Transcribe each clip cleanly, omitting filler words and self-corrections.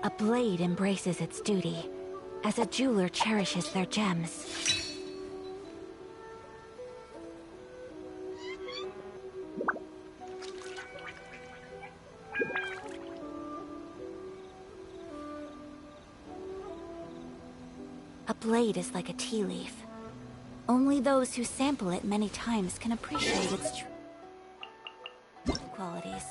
A blade embraces its duty, as a jeweler cherishes their gems. A blade is like a tea leaf. Only those who sample it many times can appreciate its true qualities.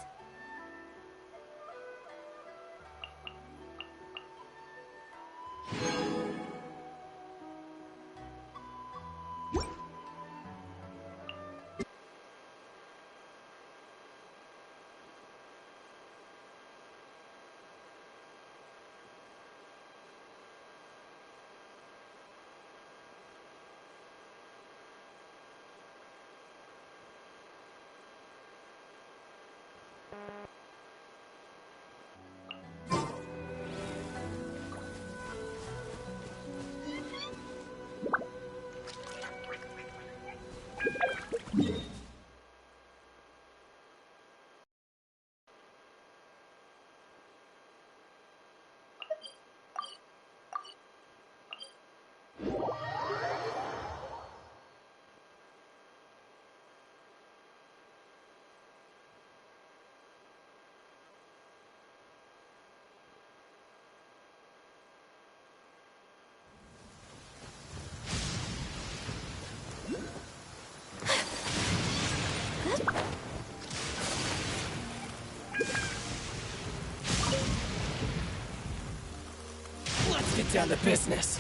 Let's get down to business.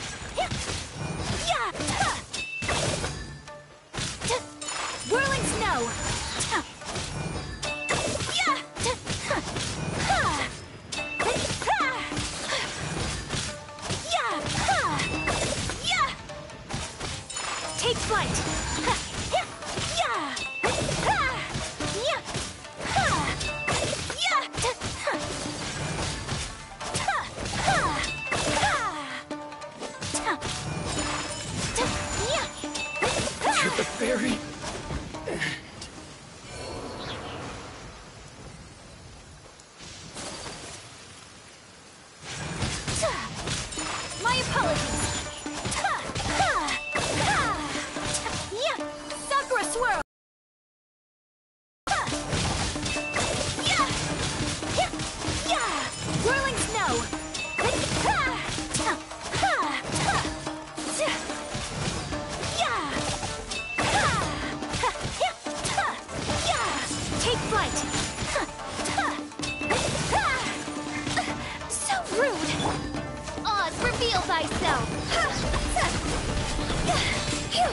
Whirling snow! Take flight! You're the fairy. My apologies! Sakura swirl! Whirling snow! Take flight! So rude! Oz, reveal thyself! Go!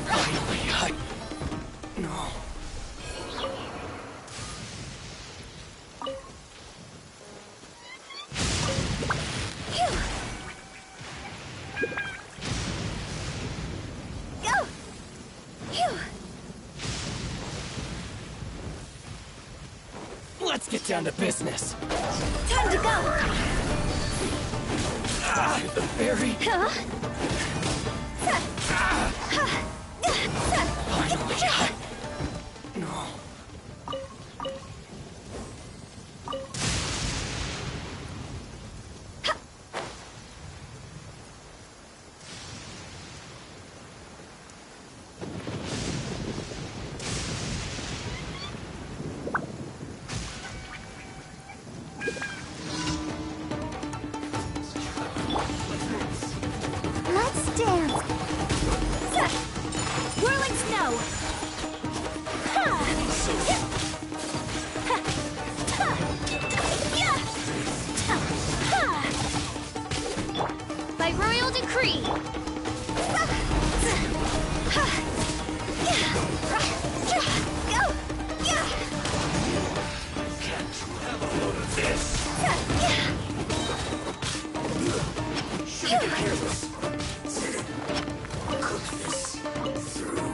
Finally, no. Go! Let's get down to business. Time to go! You're the fairy. Finally, no. Let's dance! Whirling snow! By royal decree! Go! Can't you have a load of this? Shouldn't be careless. Cook this through.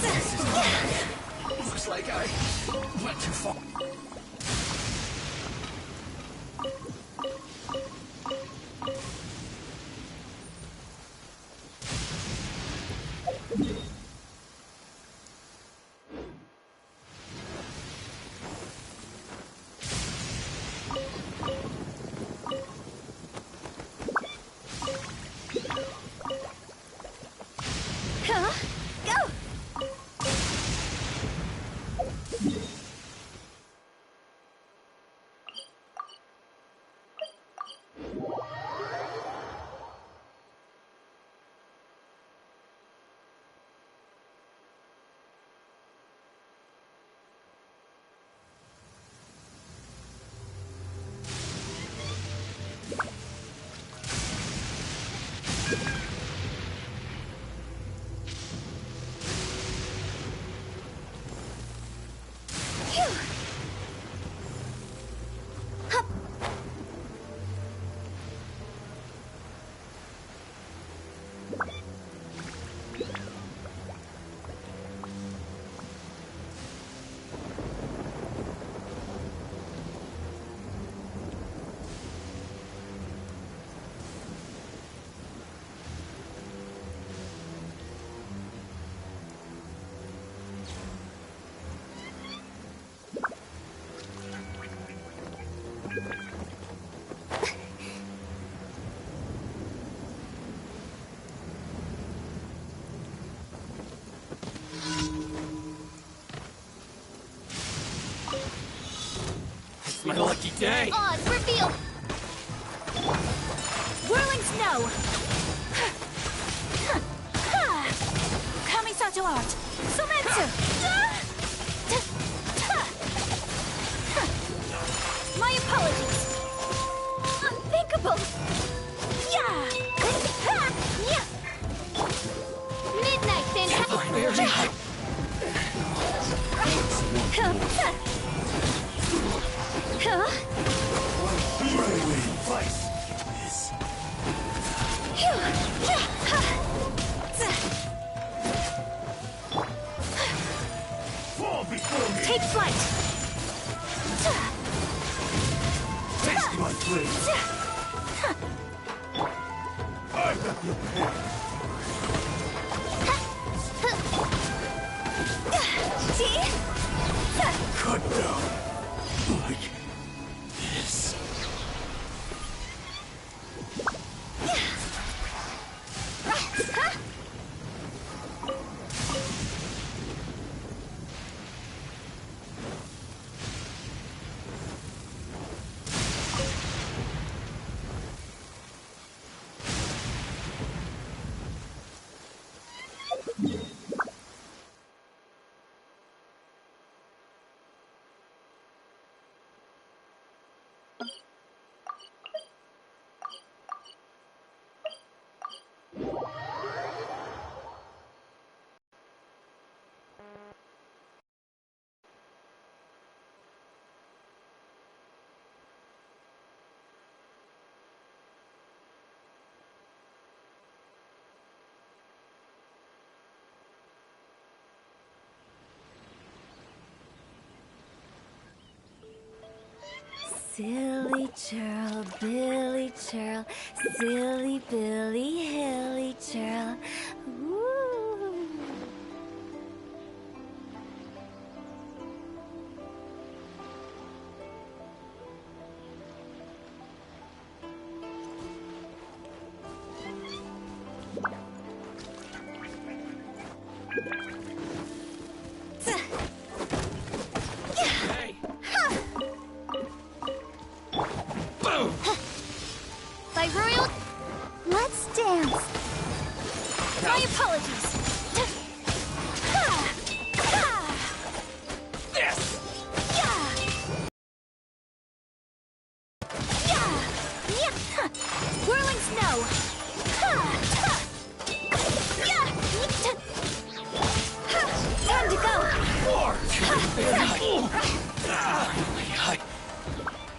This is not right. Looks like I went too far. My lucky day! Oz, reveal! Whirling snow! Kamisato art! Sometsu! My apologies! Unthinkable! Yeah! Midnight fantastic! Take flight! Taste my blade! I got your pen! See? Cut down like this. Silly churl, Billy churl, silly Billy, hilly churl. Ooh. Hey! Boom! By royal... Let's dance. My apologies. This! Whirling snow. Time to go. More!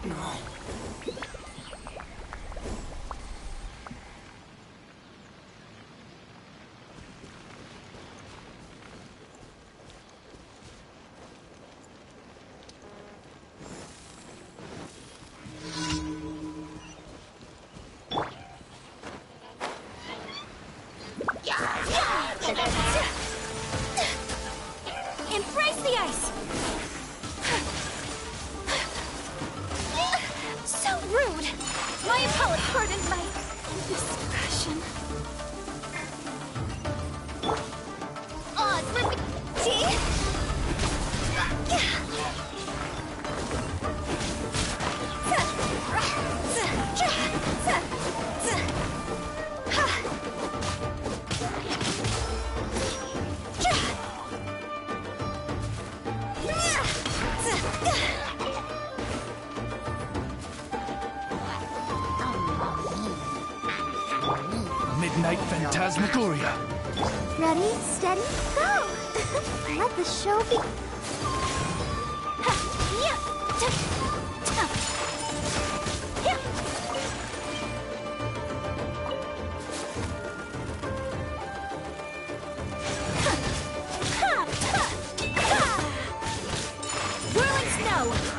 No. Pardon my indiscretion. Odds with me. See? Midnight Phantasmagoria. Ready, steady, go! Let the show be. Whirling snow!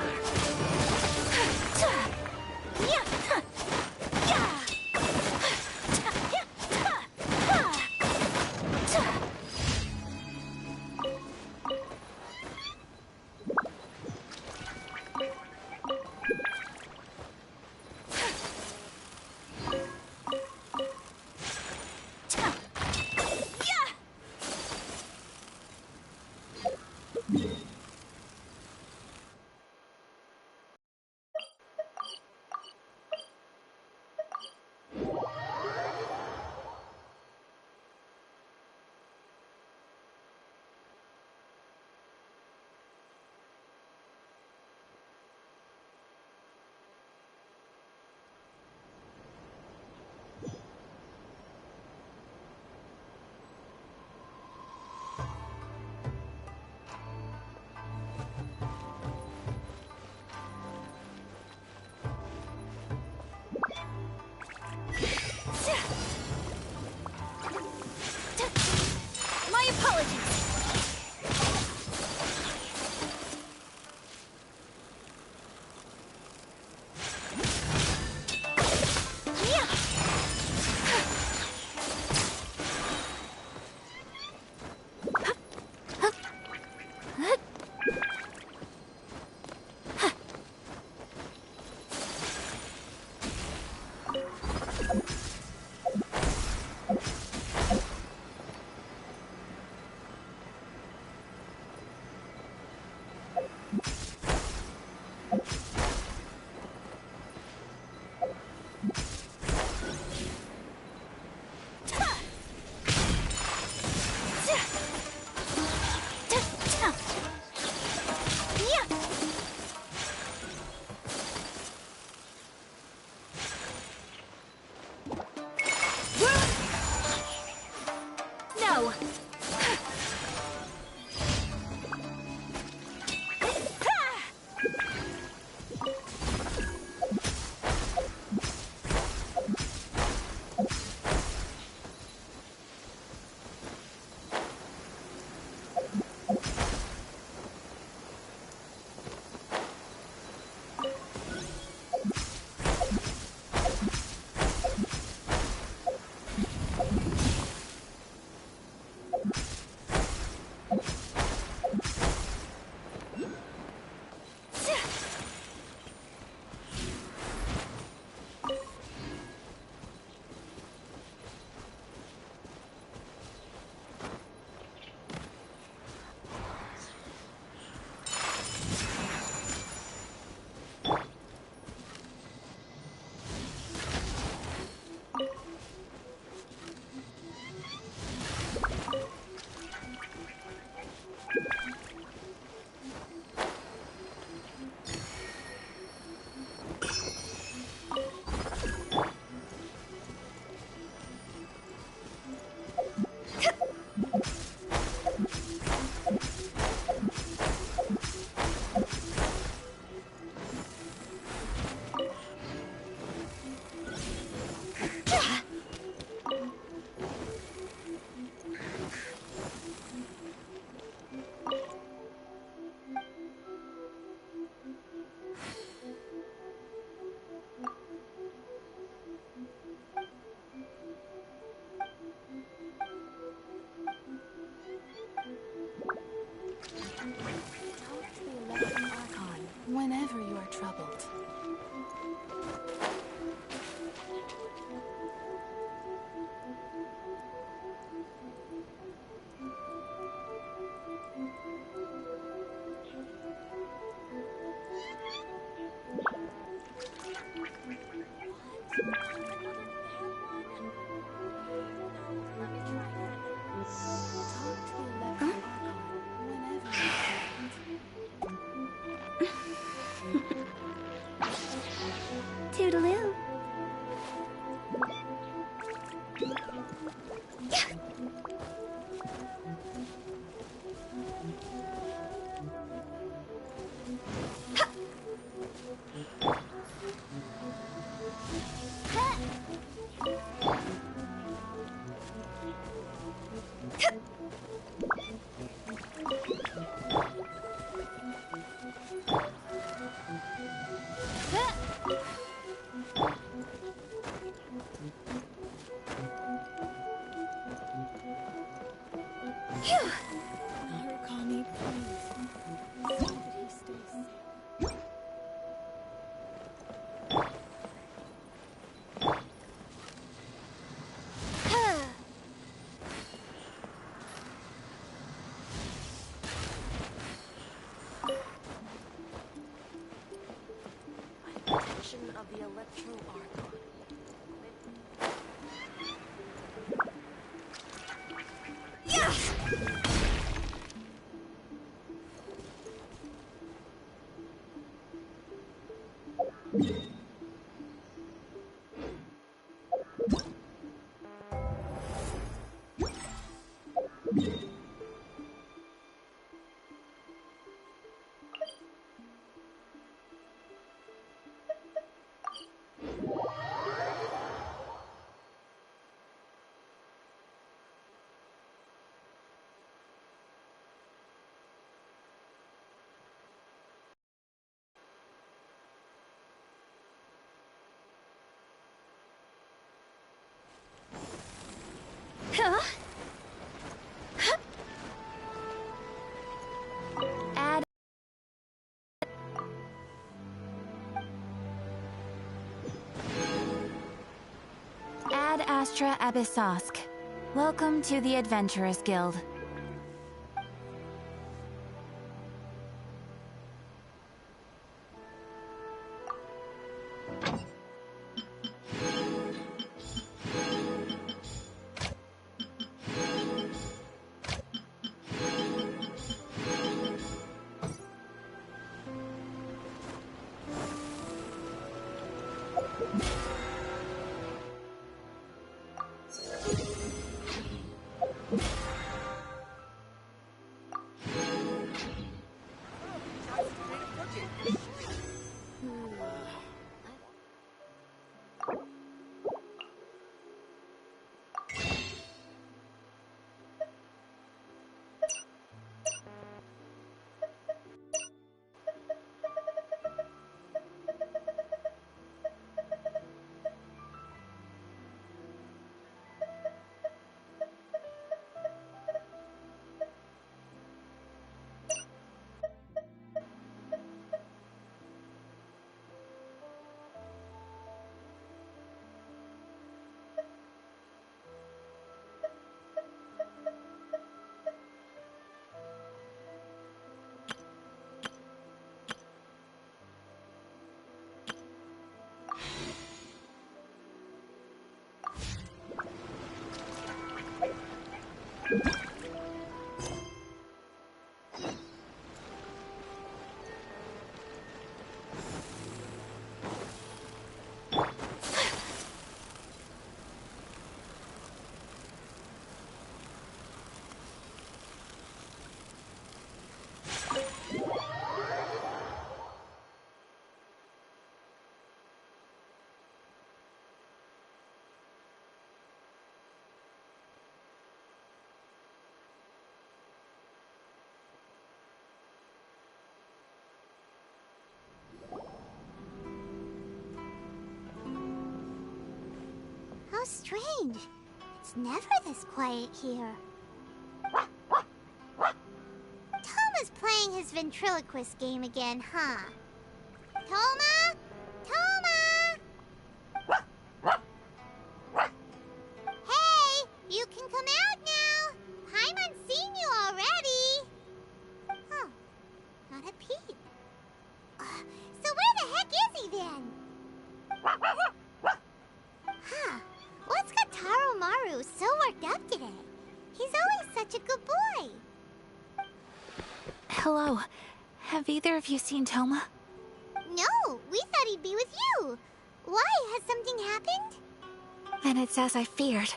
Narukami, please. See that he stays safe. Protection of the Electro Archon. Ad Astra Abyssosk. Welcome to the Adventurers Guild. How strange. It's never this quiet here. Toma's playing his ventriloquist game again, huh? Toma? Toma! Hey, you can come out now. Paimon's seen you already. Huh, not a peep. So where the heck is he then? Huh, what's got Taro Maru so worked up today? He's always such a good boy. Hello. Have either of you seen Toma? No, we thought he'd be with you. Why? Has something happened? Then it's as I feared.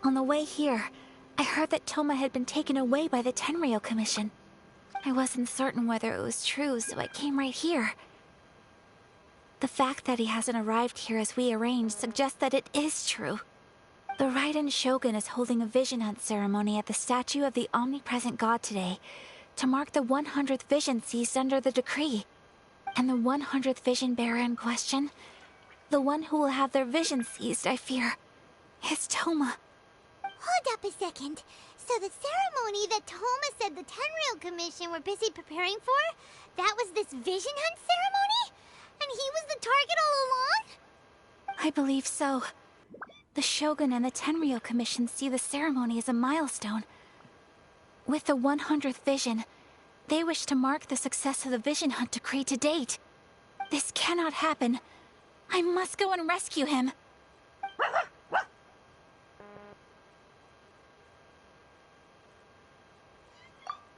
On the way here, I heard that Toma had been taken away by the Tenryou Commission. I wasn't certain whether it was true, so I came right here. The fact that he hasn't arrived here as we arranged suggests that it is true. The Raiden Shogun is holding a vision hunt ceremony at the statue of the omnipresent god today to mark the 100th vision seized under the decree. And the 100th vision bearer in question, the one who will have their vision seized, I fear, is Toma. Hold up a second. So the ceremony that Toma said the Tenryou Commission were busy preparing for, that was this vision hunt ceremony? And he was the target all along? I believe so. The Shogun and the Tenryou Commission see the ceremony as a milestone. With the 100th vision, they wish to mark the success of the vision hunt decree to date. This cannot happen. I must go and rescue him.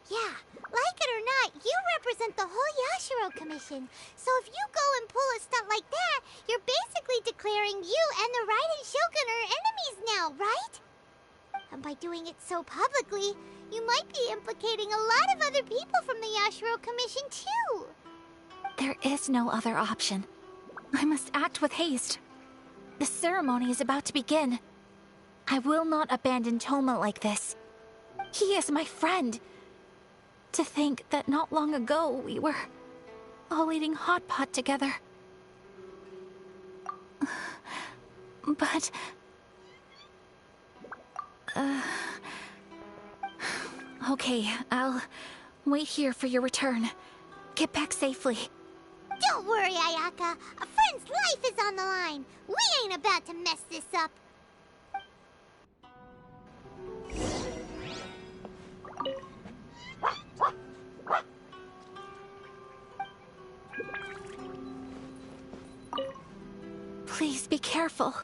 Yeah, like it or not, you represent the whole Yashiro Commission. So if you go and pull a stunt like that, you're basically declaring you and the Raiden Shogun are enemies now, right? And by doing it so publicly, you might be implicating a lot of other people from the Yashiro Commission too. There is no other option. I must act with haste. The ceremony is about to begin. I will not abandon Toma like this. He is my friend. To think that not long ago we were all eating hot pot together. But... Okay, I'll wait here for your return. Get back safely. Don't worry, Ayaka. A friend's life is on the line. We ain't about to mess this up. Please be careful.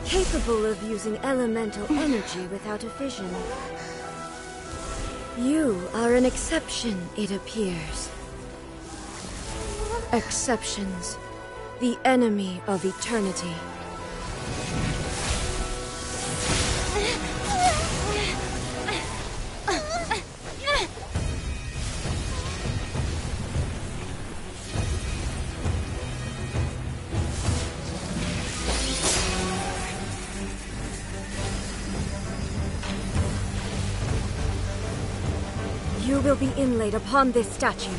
Capable of using elemental energy without a vision. You are an exception, it appears. Exceptions. The enemy of eternity. You will be inlaid upon this statue.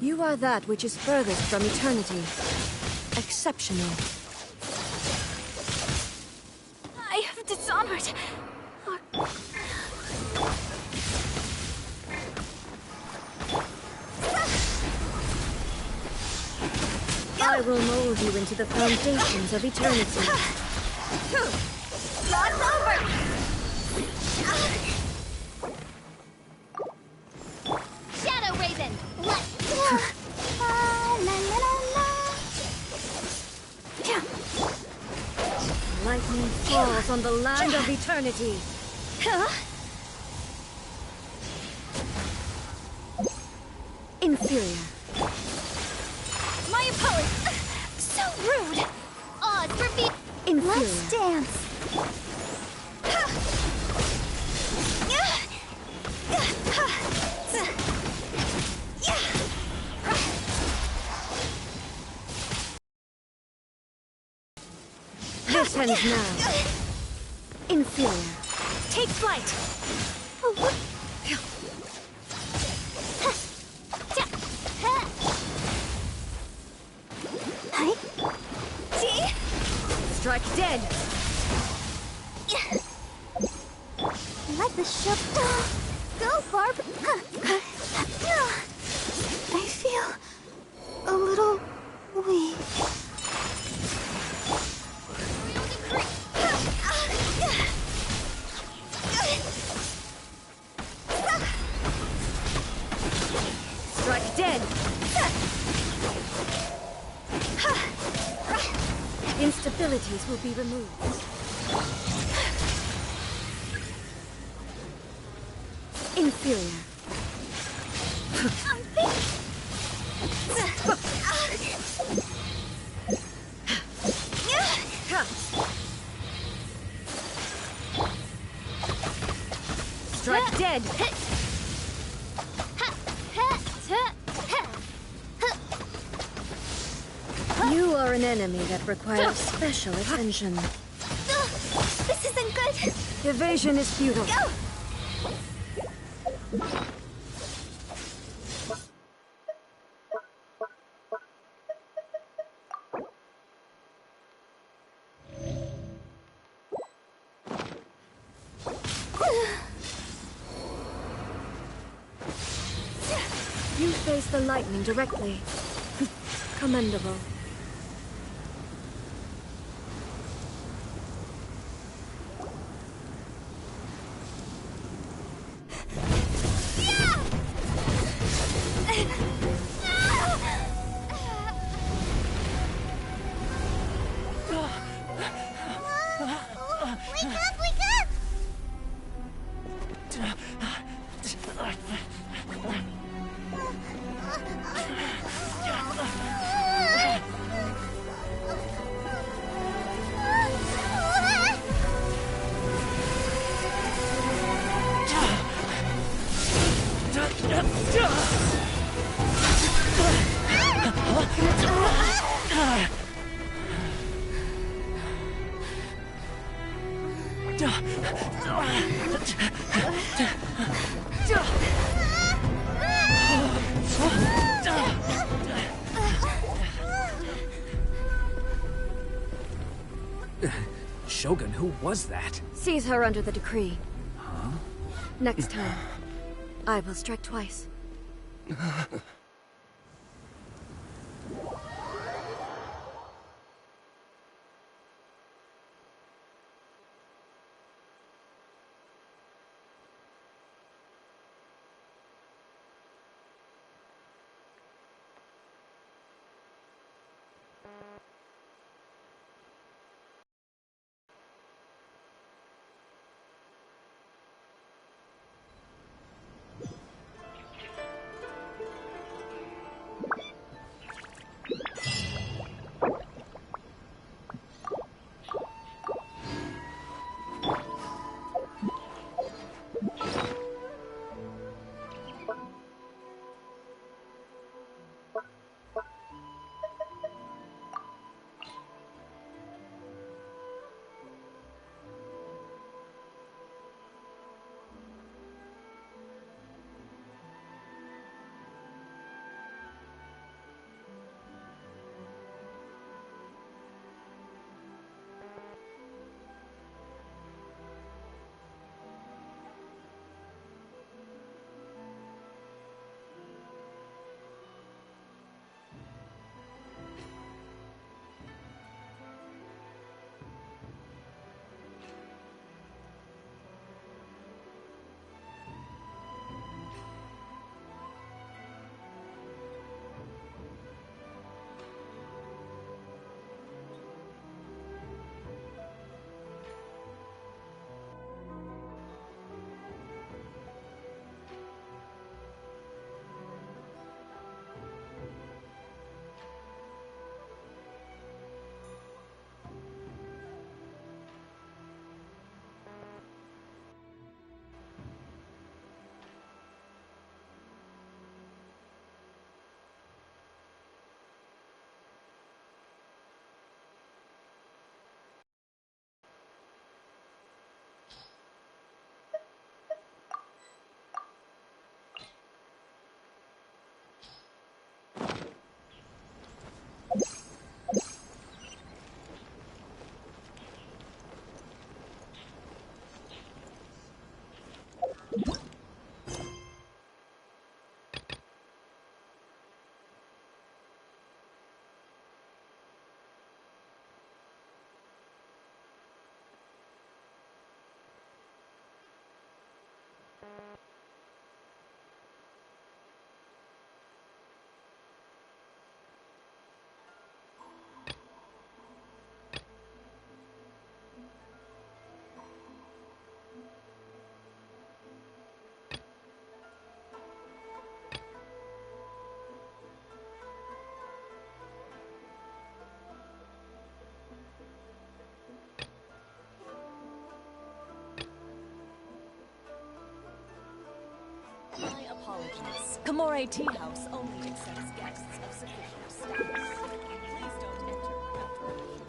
You are that which is furthest from eternity. Exceptional. I have Dishonored. I will mold you into the foundations of eternity. Lots over! Shadow Raven, let's go! La la la la. Lightning falls on the land of eternity. Inferior. My opponent! So rude! Odds reveal. Inferior. Let's dance! This ends now. Inferior. Take flight! Strike dead. I like the ship. Go, Barb. I feel a little weak. Strike dead. Instabilities will be removed. Inferior. Strike dead. You are an enemy that requires special attention. This isn't good! Evasion is futile. You face the lightning directly. Commendable. Wake up, wake up! Shogun, who was that? Seize her under the decree. Huh? Next time, I will strike twice. apologies. Kamore Tea House only accepts guests of sufficient status. Please don't enter after.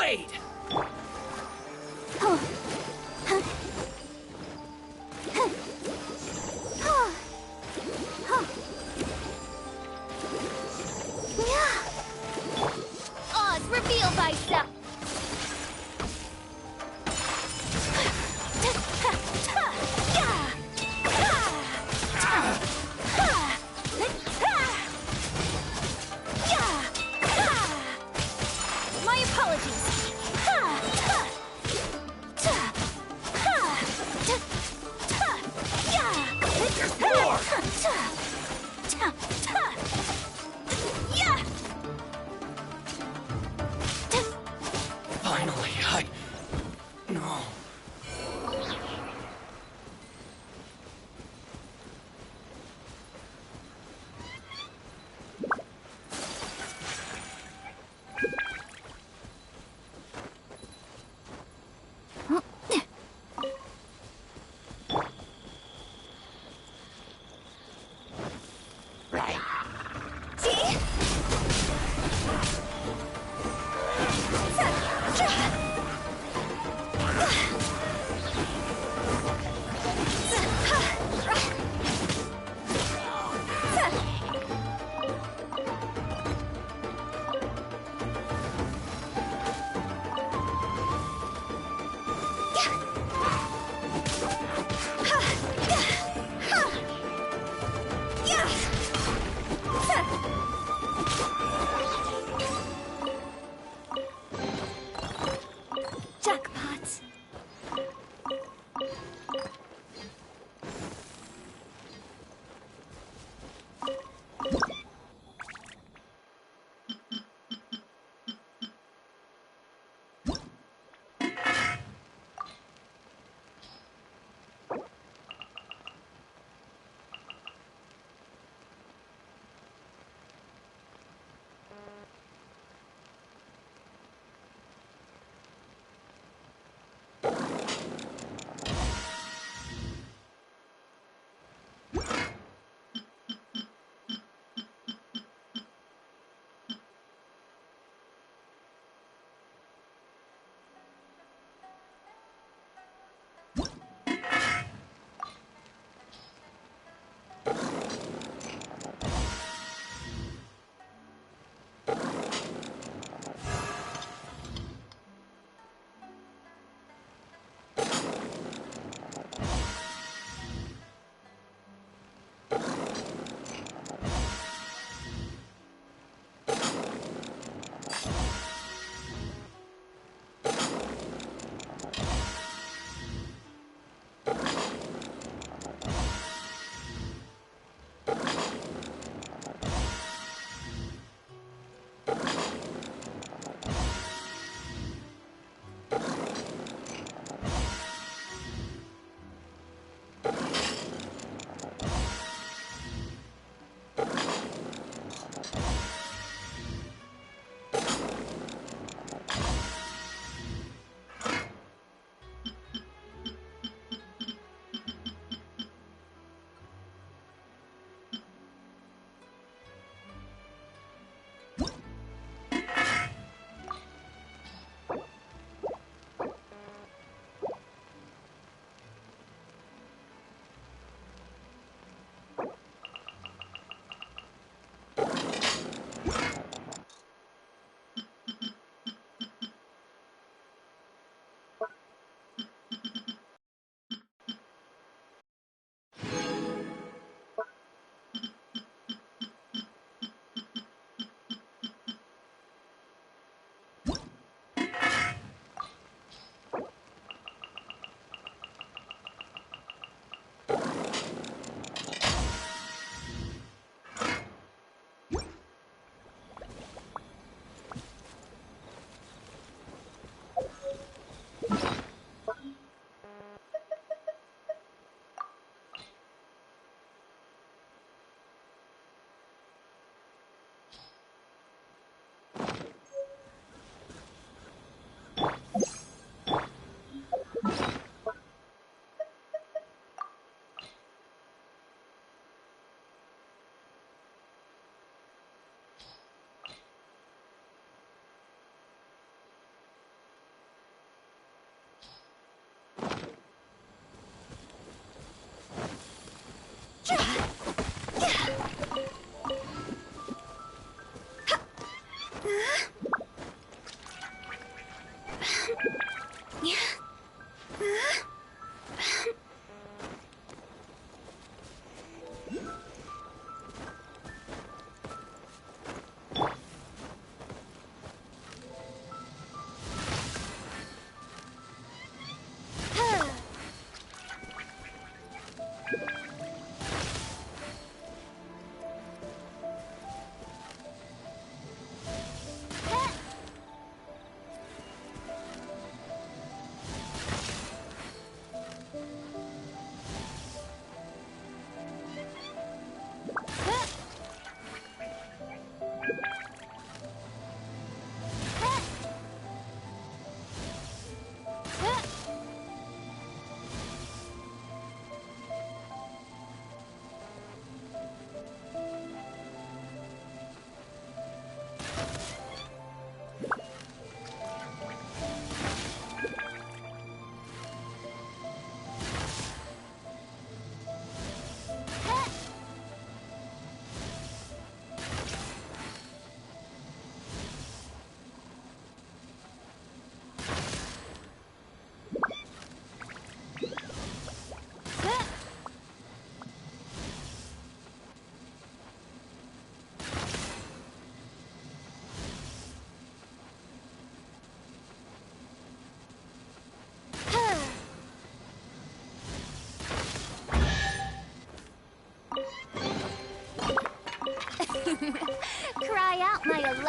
blade! Oz, reveal thyself! My apologies.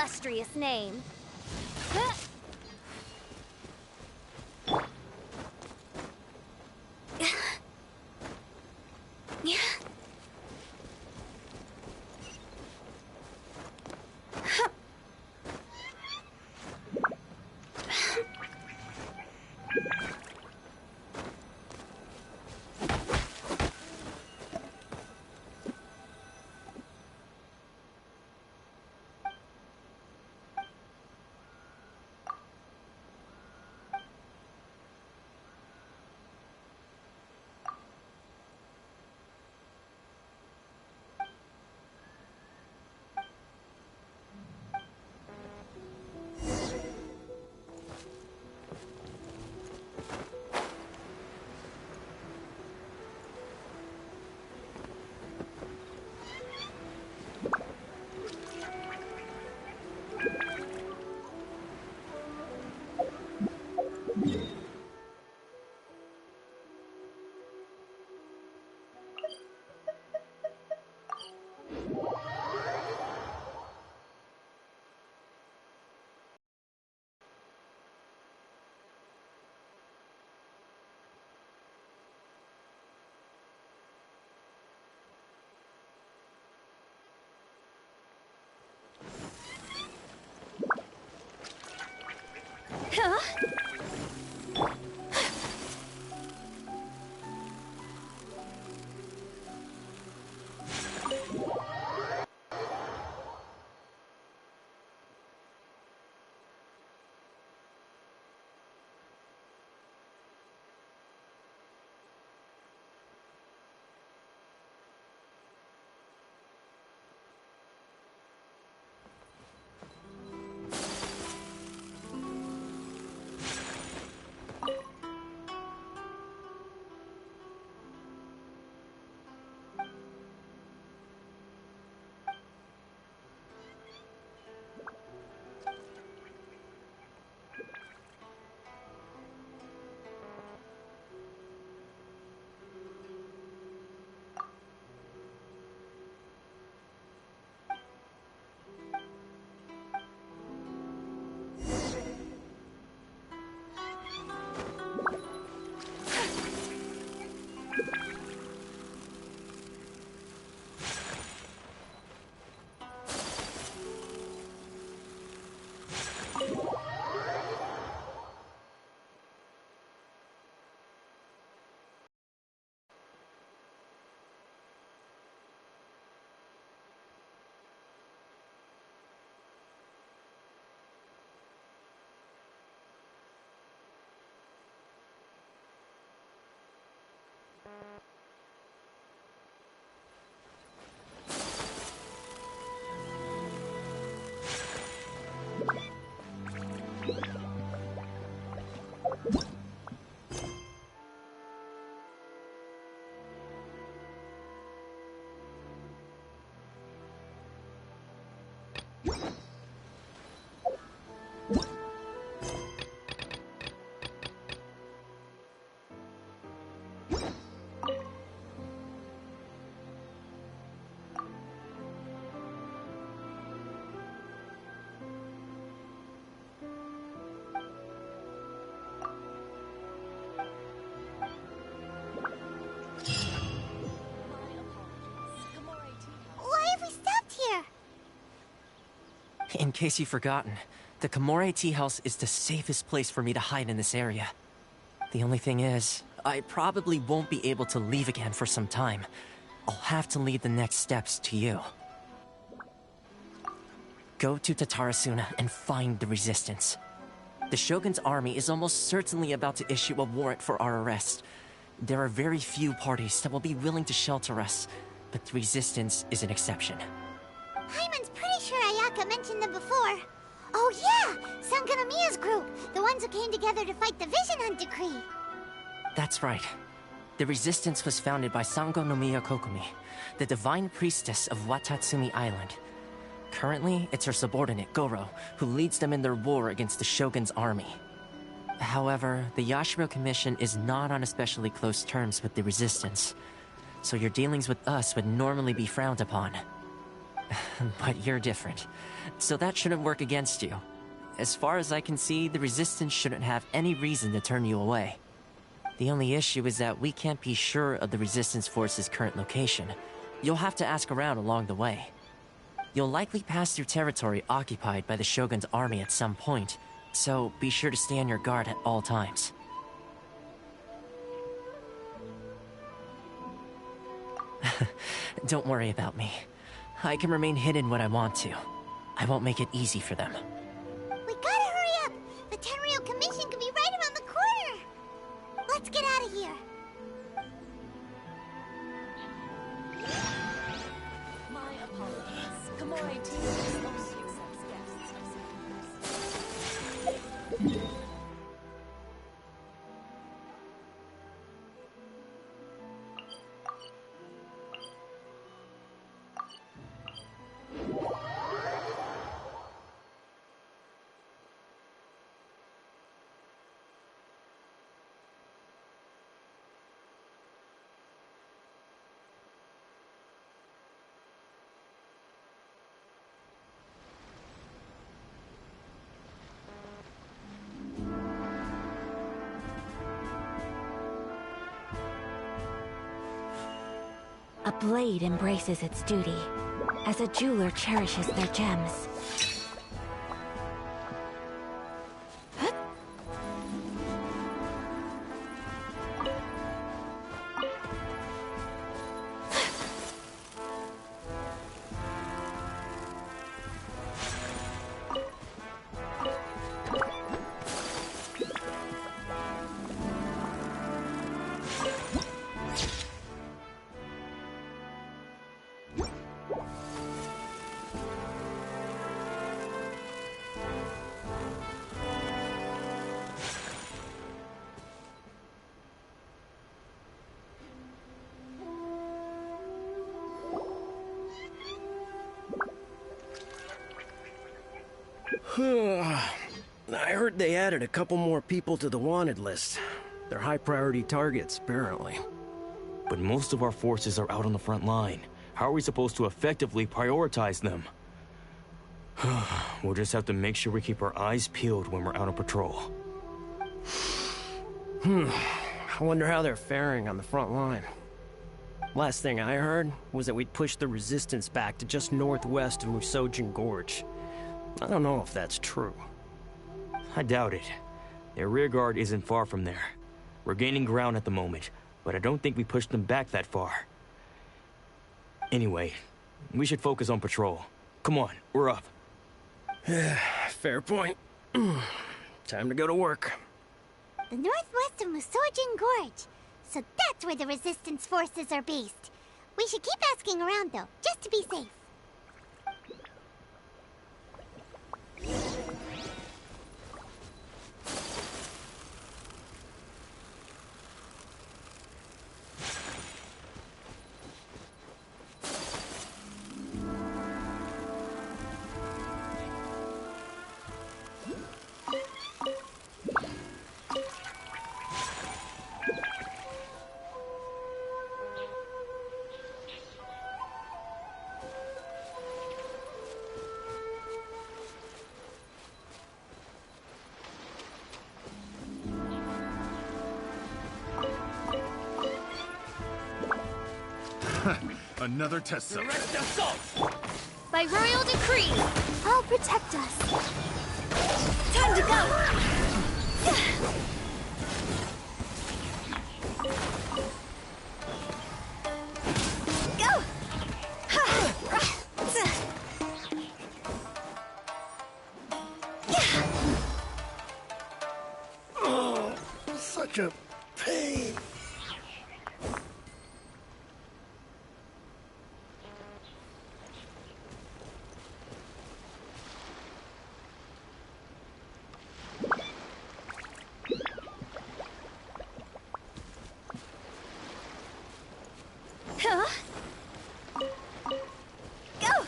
illustrious name. Why have we stopped here? In case you've forgotten, the Komore Tea House is the safest place for me to hide in this area. The only thing is, I probably won't be able to leave again for some time. I'll have to leave the next steps to you. Go to Tatarasuna and find the Resistance. The Shogun's army is almost certainly about to issue a warrant for our arrest. There are very few parties that will be willing to shelter us, but the Resistance is an exception. Hyman's pretty sure Ayaka mentioned them before. Oh yeah! Sangonomiya's group! The ones who came together to fight the Vision Hunt Decree! That's right. The Resistance was founded by Sangonomiya Kokumi, the divine priestess of Watatsumi Island. Currently, it's her subordinate, Goro, who leads them in their war against the Shogun's army. However, the Yashiro Commission is not on especially close terms with the Resistance, so your dealings with us would normally be frowned upon. But you're different, so that shouldn't work against you. As far as I can see, the Resistance shouldn't have any reason to turn you away. The only issue is that we can't be sure of the Resistance Force's current location. You'll have to ask around along the way. You'll likely pass through territory occupied by the Shogun's army at some point, so be sure to stay on your guard at all times. Don't worry about me. I can remain hidden when I want to. I won't make it easy for them. We gotta hurry up! The Tenryou Commission could be right around the corner! Let's get out of here! My apologies. Komore Tea House only accepts guests of Secret. A blade embraces its duty, as a jeweler cherishes their gems. I heard they added a couple more people to the wanted list. They're high-priority targets, apparently. But most of our forces are out on the front line. How are we supposed to effectively prioritize them? We'll just have to make sure we keep our eyes peeled when we're out on patrol. I wonder how they're faring on the front line. Last thing I heard was that we'd pushed the Resistance back to just northwest of Musojin Gorge. I don't know if that's true. I doubt it. Their rearguard isn't far from there. We're gaining ground at the moment, but I don't think we pushed them back that far. Anyway, we should focus on patrol. Come on, we're up. Fair point. Time to go to work. The northwest of Musojin Gorge. So that's where the Resistance forces are based. We should keep asking around, though, just to be safe. Another test cell. Direct assault! By royal decree, I'll protect us. Time to go! Go! Oh, such a pain. Huh? Go!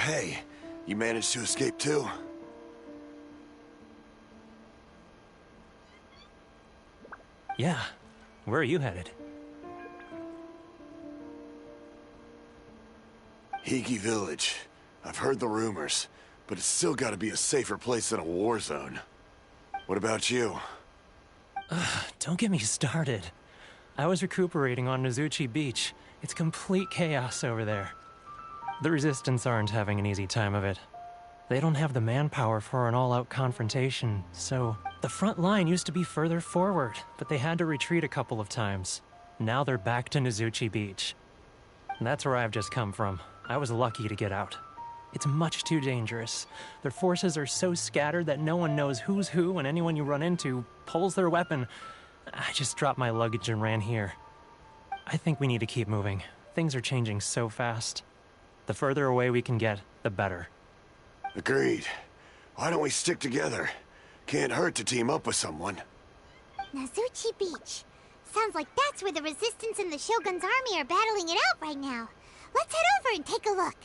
hey, you managed to escape too? Yeah. Where are you headed? Hiki Village. I've heard the rumors, but it's still gotta be a safer place than a war zone. What about you? Don't get me started. I was recuperating on Nozuchi Beach. It's complete chaos over there. The Resistance aren't having an easy time of it. They don't have the manpower for an all-out confrontation, so... The front line used to be further forward, but they had to retreat a couple of times. Now they're back to Nozuchi Beach. That's where I've just come from. I was lucky to get out. It's much too dangerous. Their forces are so scattered that no one knows who's who, and anyone you run into pulls their weapon. I just dropped my luggage and ran here. I think we need to keep moving. Things are changing so fast. The further away we can get, the better. Agreed. Why don't we stick together? Can't hurt to team up with someone. Nozuchi Beach. Sounds like that's where the Resistance and the Shogun's army are battling it out right now. Let's head over and take a look.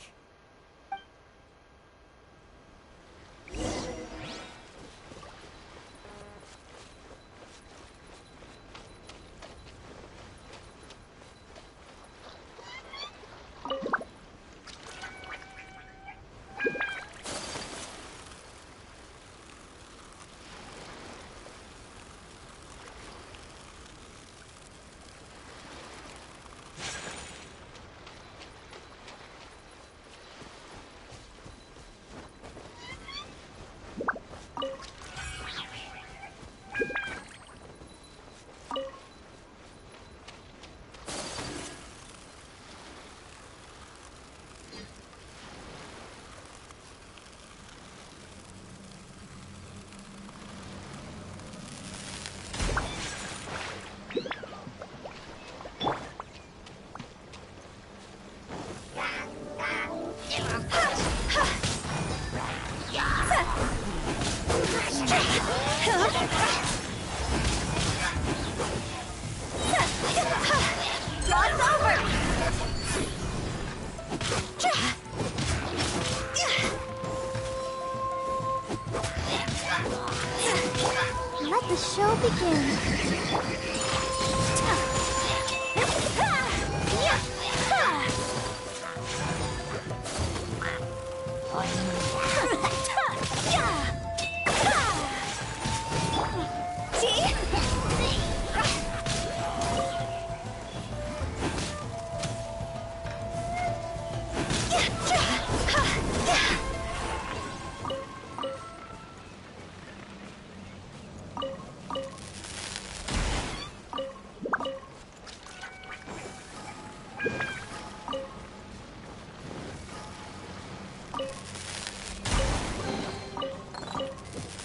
Let the show begin.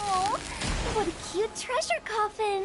Oh, what a cute treasure coffin!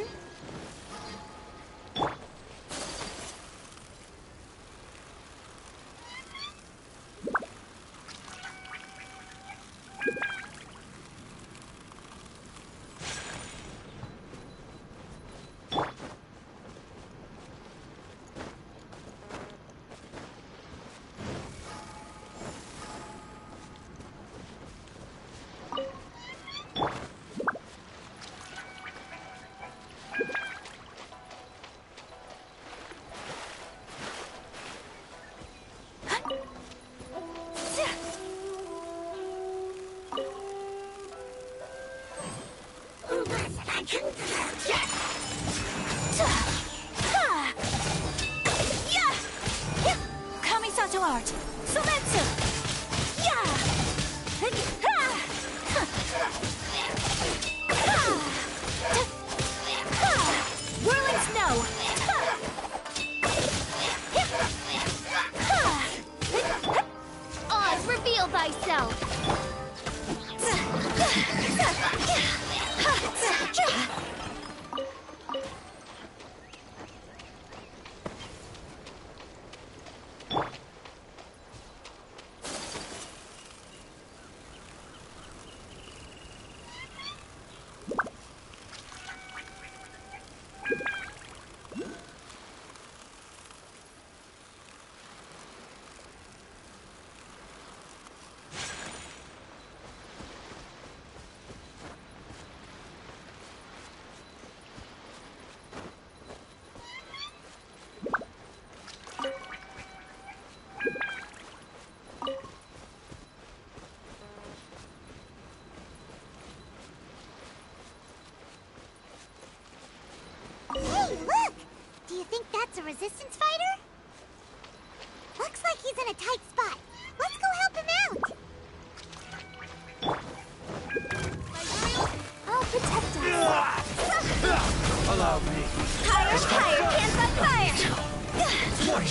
Kamisato art! Sumetsu! Whirling snow! Oz, reveal thyself!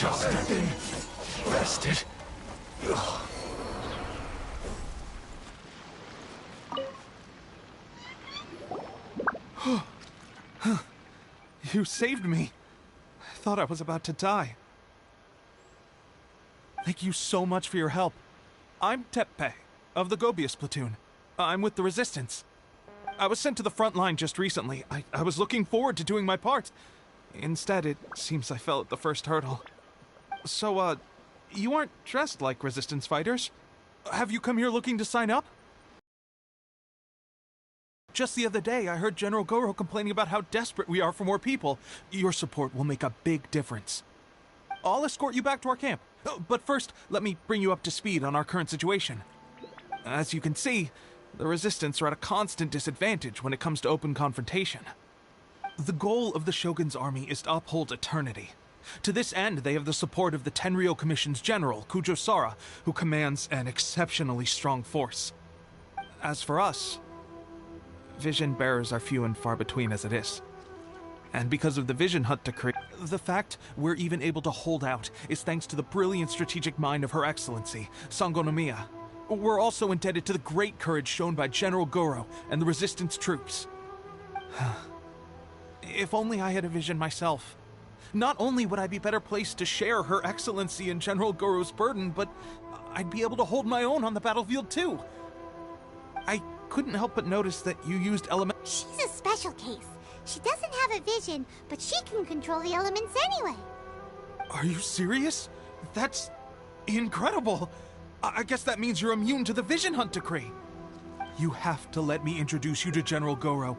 just been arrested. You saved me. I thought I was about to die. Thank you so much for your help. I'm Teppe, of the Gobius platoon. I'm with the Resistance. I was sent to the front line just recently. I was looking forward to doing my part. Instead, it seems I fell at the first hurdle. So, you aren't dressed like Resistance fighters? Have you come here looking to sign up? Just the other day, I heard General Goro complaining about how desperate we are for more people. Your support will make a big difference. I'll escort you back to our camp. But first, let me bring you up to speed on our current situation. As you can see, the Resistance are at a constant disadvantage when it comes to open confrontation. The goal of the Shogun's army is to uphold eternity. To this end, they have the support of the Tenryou Commission's general, Kujosara, who commands an exceptionally strong force. As for us, vision bearers are few and far between as it is. And because of the Vision Hunt decree, the fact we're even able to hold out is thanks to the brilliant strategic mind of Her Excellency, Sango Nomiya. We're also indebted to the great courage shown by General Goro and the Resistance troops. If only I had a vision myself. Not only would I be better placed to share Her Excellency and General Goro's burden, but I'd be able to hold my own on the battlefield too. I couldn't help but notice that you used She's a special case. She doesn't have a vision, but she can control the elements anyway. Are you serious? That's incredible. I guess that means you're immune to the Vision Hunt decree. You have to let me introduce you to General Goro.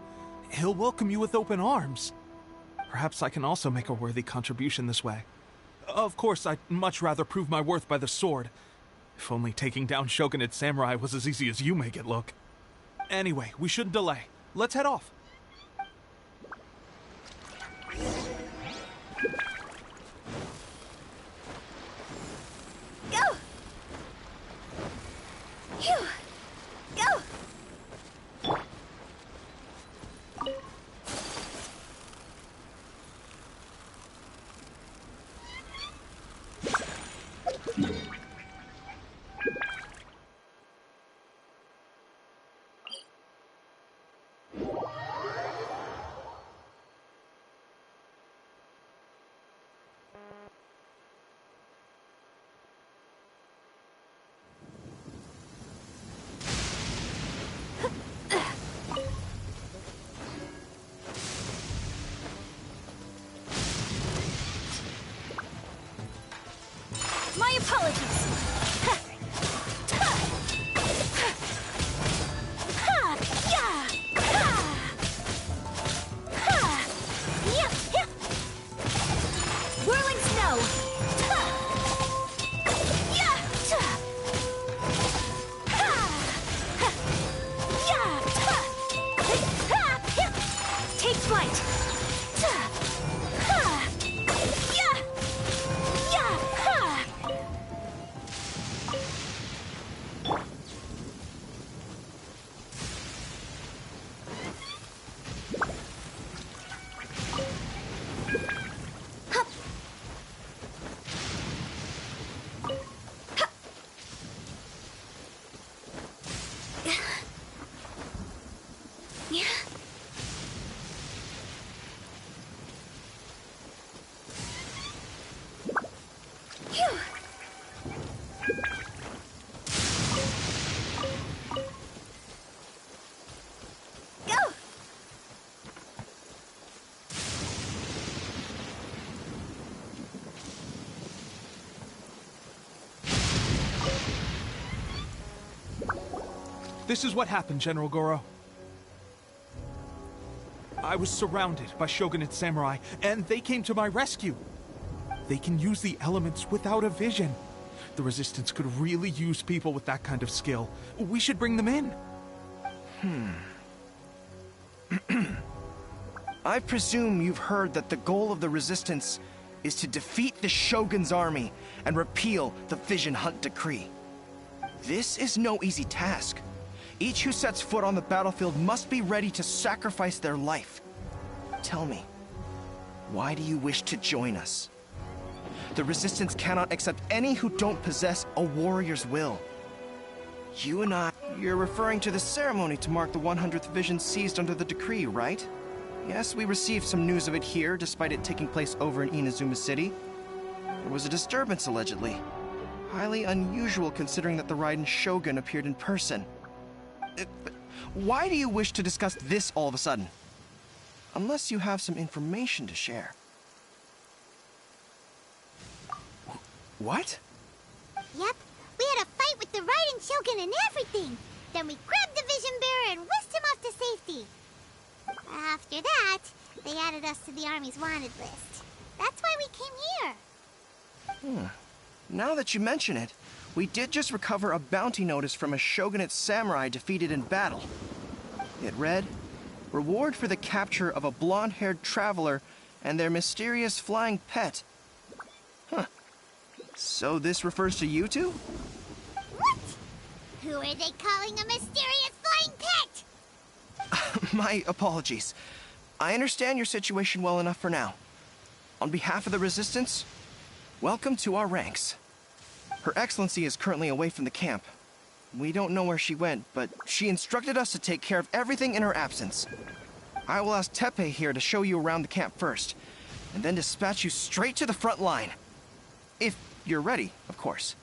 He'll welcome you with open arms. Perhaps I can also make a worthy contribution this way. Of course, I'd much rather prove my worth by the sword. If only taking down Shogunate samurai was as easy as you make it look. Anyway, we shouldn't delay. Let's head off. Go! Phew! Go! My apologies. Whirling snow. Take flight. This is what happened, General Goro. I was surrounded by Shogunate samurai, and they came to my rescue. They can use the elements without a vision. The Resistance could really use people with that kind of skill. We should bring them in. I presume you've heard that the goal of the Resistance is to defeat the Shogun's army and repeal the Vision Hunt decree. This is no easy task. Each who sets foot on the battlefield must be ready to sacrifice their life. Tell me, why do you wish to join us? The Resistance cannot accept any who don't possess a warrior's will. You and I... You're referring to the ceremony to mark the 100th vision seized under the decree, right? Yes, we received some news of it here, despite it taking place over in Inazuma City. There was a disturbance, allegedly. Highly unusual considering that the Raiden Shogun appeared in person. Why do you wish to discuss this all of a sudden? Unless you have some information to share. What? Yep, we had a fight with the Raiden Shogun and everything. Then we grabbed the Vision Bearer and whisked him off to safety. After that, they added us to the Army's wanted list. That's why we came here. Now that you mention it, we did just recover a bounty notice from a Shogunate samurai defeated in battle. It read, "Reward for the capture of a blonde-haired traveler and their mysterious flying pet." Huh. So this refers to you two? What? Who are they calling a mysterious flying pet? My apologies. I understand your situation well enough for now. On behalf of the Resistance, welcome to our ranks. Her Excellency is currently away from the camp. We don't know where she went, but she instructed us to take care of everything in her absence. I will ask Teppei here to show you around the camp first, and then dispatch you straight to the front line. If you're ready, of course.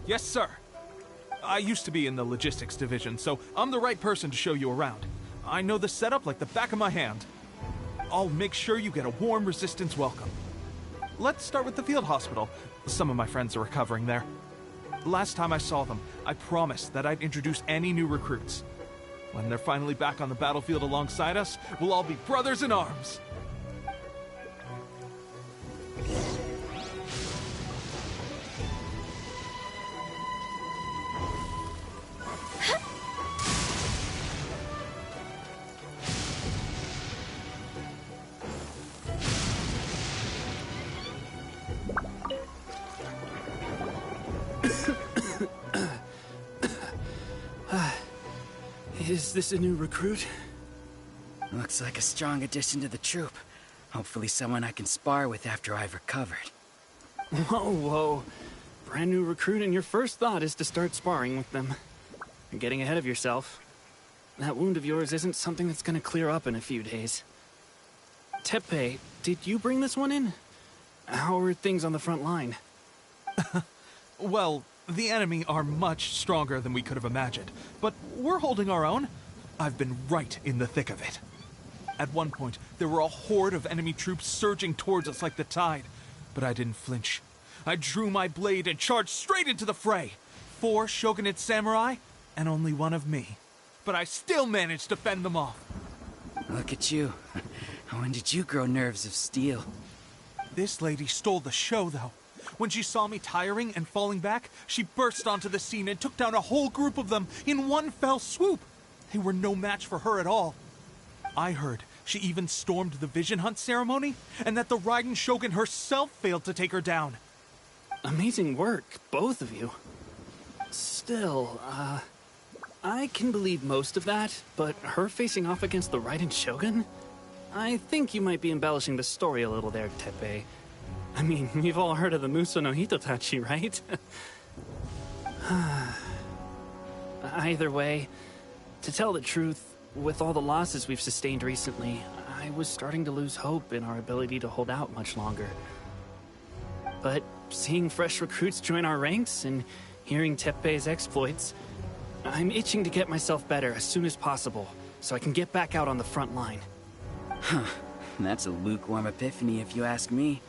Yes, sir. I used to be in the logistics division, so I'm the right person to show you around. I know the setup like the back of my hand. I'll make sure you get a warm Resistance welcome. Let's start with the field hospital. Some of my friends are recovering there. Last time I saw them, I promised that I'd introduce any new recruits. When they're finally back on the battlefield alongside us, we'll all be brothers in arms. Is this a new recruit? Looks like a strong addition to the troop. Hopefully someone I can spar with after I've recovered. Whoa. Brand new recruit and your first thought is to start sparring with them. You're getting ahead of yourself. That wound of yours isn't something that's gonna clear up in a few days. Teppei, did you bring this one in? How are things on the front line? Well, the enemy are much stronger than we could have imagined, but we're holding our own. I've been right in the thick of it. At one point, there were a horde of enemy troops surging towards us like the tide, but I didn't flinch. I drew my blade and charged straight into the fray. 4 Shogunate samurai, and only 1 of me. But I still managed to fend them off. Look at you. When did you grow nerves of steel? This lady stole the show, though. When she saw me tiring and falling back, she burst onto the scene and took down a whole group of them in one fell swoop. They were no match for her at all. I heard she even stormed the Vision Hunt ceremony, and that the Raiden Shogun herself failed to take her down. Amazing work, both of you. Still, I can believe most of that, but her facing off against the Raiden Shogun? I think you might be embellishing the story a little there, Teppei. I mean, we've all heard of the Muso no Hitotachi, right? Either way, to tell the truth, with all the losses we've sustained recently, I was starting to lose hope in our ability to hold out much longer. But seeing fresh recruits join our ranks and hearing Teppei's exploits, I'm itching to get myself better as soon as possible, so I can get back out on the front line. Huh. That's a lukewarm epiphany if you ask me.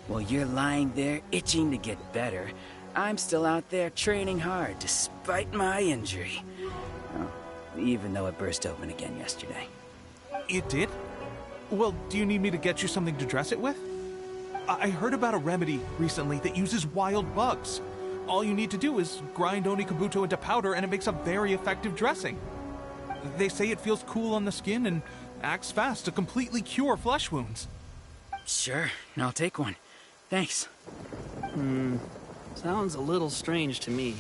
While you're lying there itching to get better, I'm still out there training hard despite my injury. Well, even though it burst open again yesterday. It did? Well, do you need me to get you something to dress it with? I heard about a remedy recently that uses wild bugs. All you need to do is grind Onikabuto into powder and it makes a very effective dressing. They say it feels cool on the skin and acts fast to completely cure flesh wounds. Sure, I'll take one. Thanks. Sounds a little strange to me.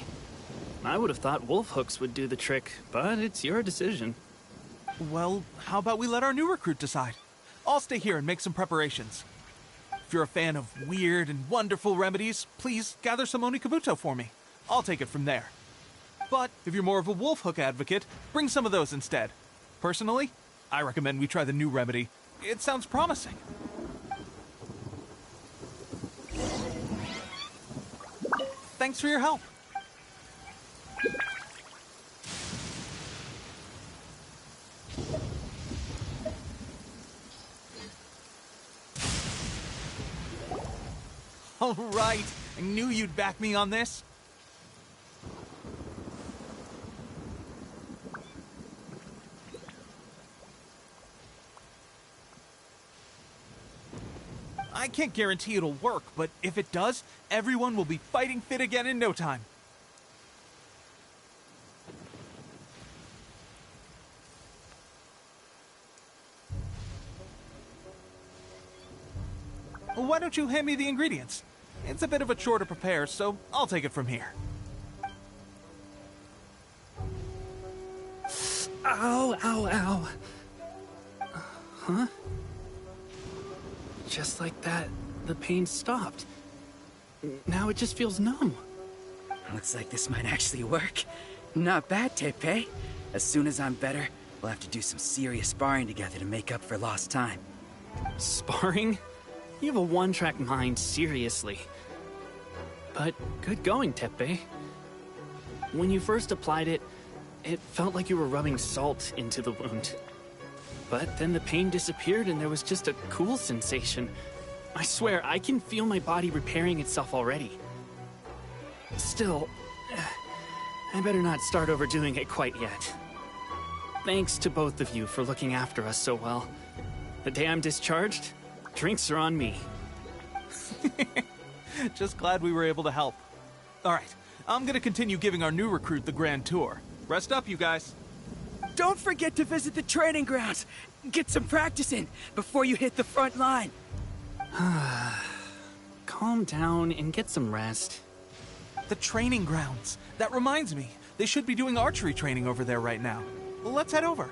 I would have thought wolf hooks would do the trick, but it's your decision. Well, how about we let our new recruit decide? I'll stay here and make some preparations. If you're a fan of weird and wonderful remedies, please gather some Onikabuto for me. I'll take it from there. But if you're more of a wolf hook advocate, bring some of those instead. Personally, I recommend we try the new remedy. It sounds promising. Thanks for your help. All right, I knew you'd back me on this. I can't guarantee it'll work, but if it does, everyone will be fighting fit again in no time. Why don't you hand me the ingredients? It's a bit of a chore to prepare, so I'll take it from here. Ow, ow, ow. Huh? Just like that, the pain stopped. Now it just feels numb. Looks like this might actually work. Not bad, Teppei. As soon as I'm better, we'll have to do some serious sparring together to make up for lost time. Sparring? You have a one-track mind, seriously. But good going, Teppei. When you first applied it, it felt like you were rubbing salt into the wound. But then the pain disappeared and there was just a cool sensation. I swear, I can feel my body repairing itself already. Still, I better not start overdoing it quite yet. Thanks to both of you for looking after us so well. The day I'm discharged, drinks are on me. Just glad we were able to help. All right, I'm gonna continue giving our new recruit the grand tour. Rest up, you guys. Don't forget to visit the training grounds. Get some practice in before you hit the front line. Calm down and get some rest. The training grounds. That reminds me, they should be doing archery training over there right now. Let's head over.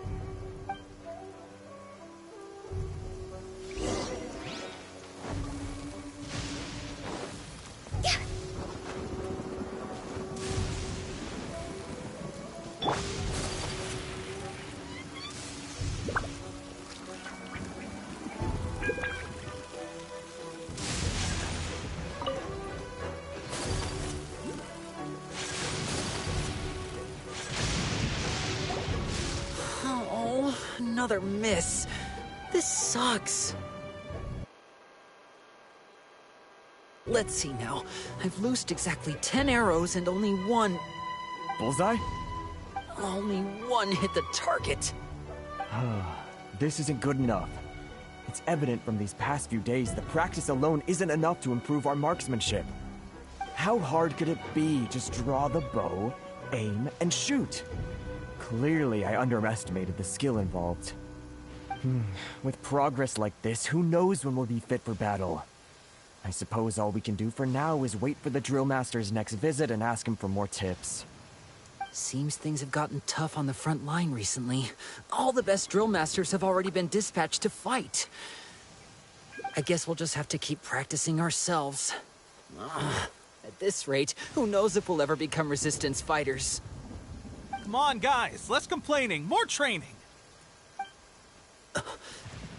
Another miss. This sucks. Let's see now. I've loosed exactly 10 arrows and only one... Bullseye? Only one hit the target. This isn't good enough. It's evident from these past few days that practice alone isn't enough to improve our marksmanship. How hard could it be? Just draw the bow, aim, and shoot. Clearly, I underestimated the skill involved. With progress like this, who knows when we'll be fit for battle? I suppose all we can do for now is wait for the drill master's next visit and ask him for more tips. Seems things have gotten tough on the front line recently. All the best drill masters have already been dispatched to fight. I guess we'll just have to keep practicing ourselves. At this rate, who knows if we'll ever become resistance fighters. Come on, guys, less complaining, more training.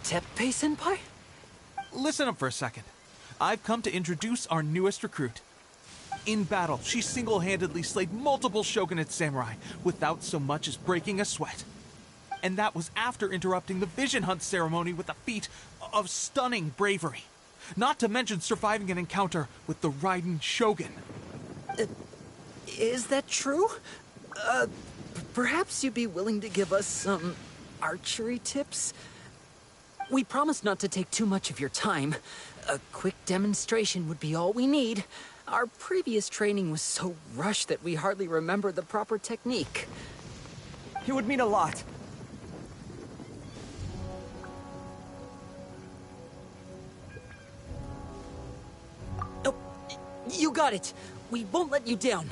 Teppei-senpai? Listen up for a second. I've come to introduce our newest recruit. In battle, she single-handedly slayed multiple shogunate samurai without so much as breaking a sweat. And that was after interrupting the vision hunt ceremony with a feat of stunning bravery. Not to mention surviving an encounter with the Raiden Shogun. Is that true? Perhaps you'd be willing to give us some archery tips? We promise not to take too much of your time. A quick demonstration would be all we need. Our previous training was so rushed that we hardly remember the proper technique. It would mean a lot. Oh, you got it. We won't let you down.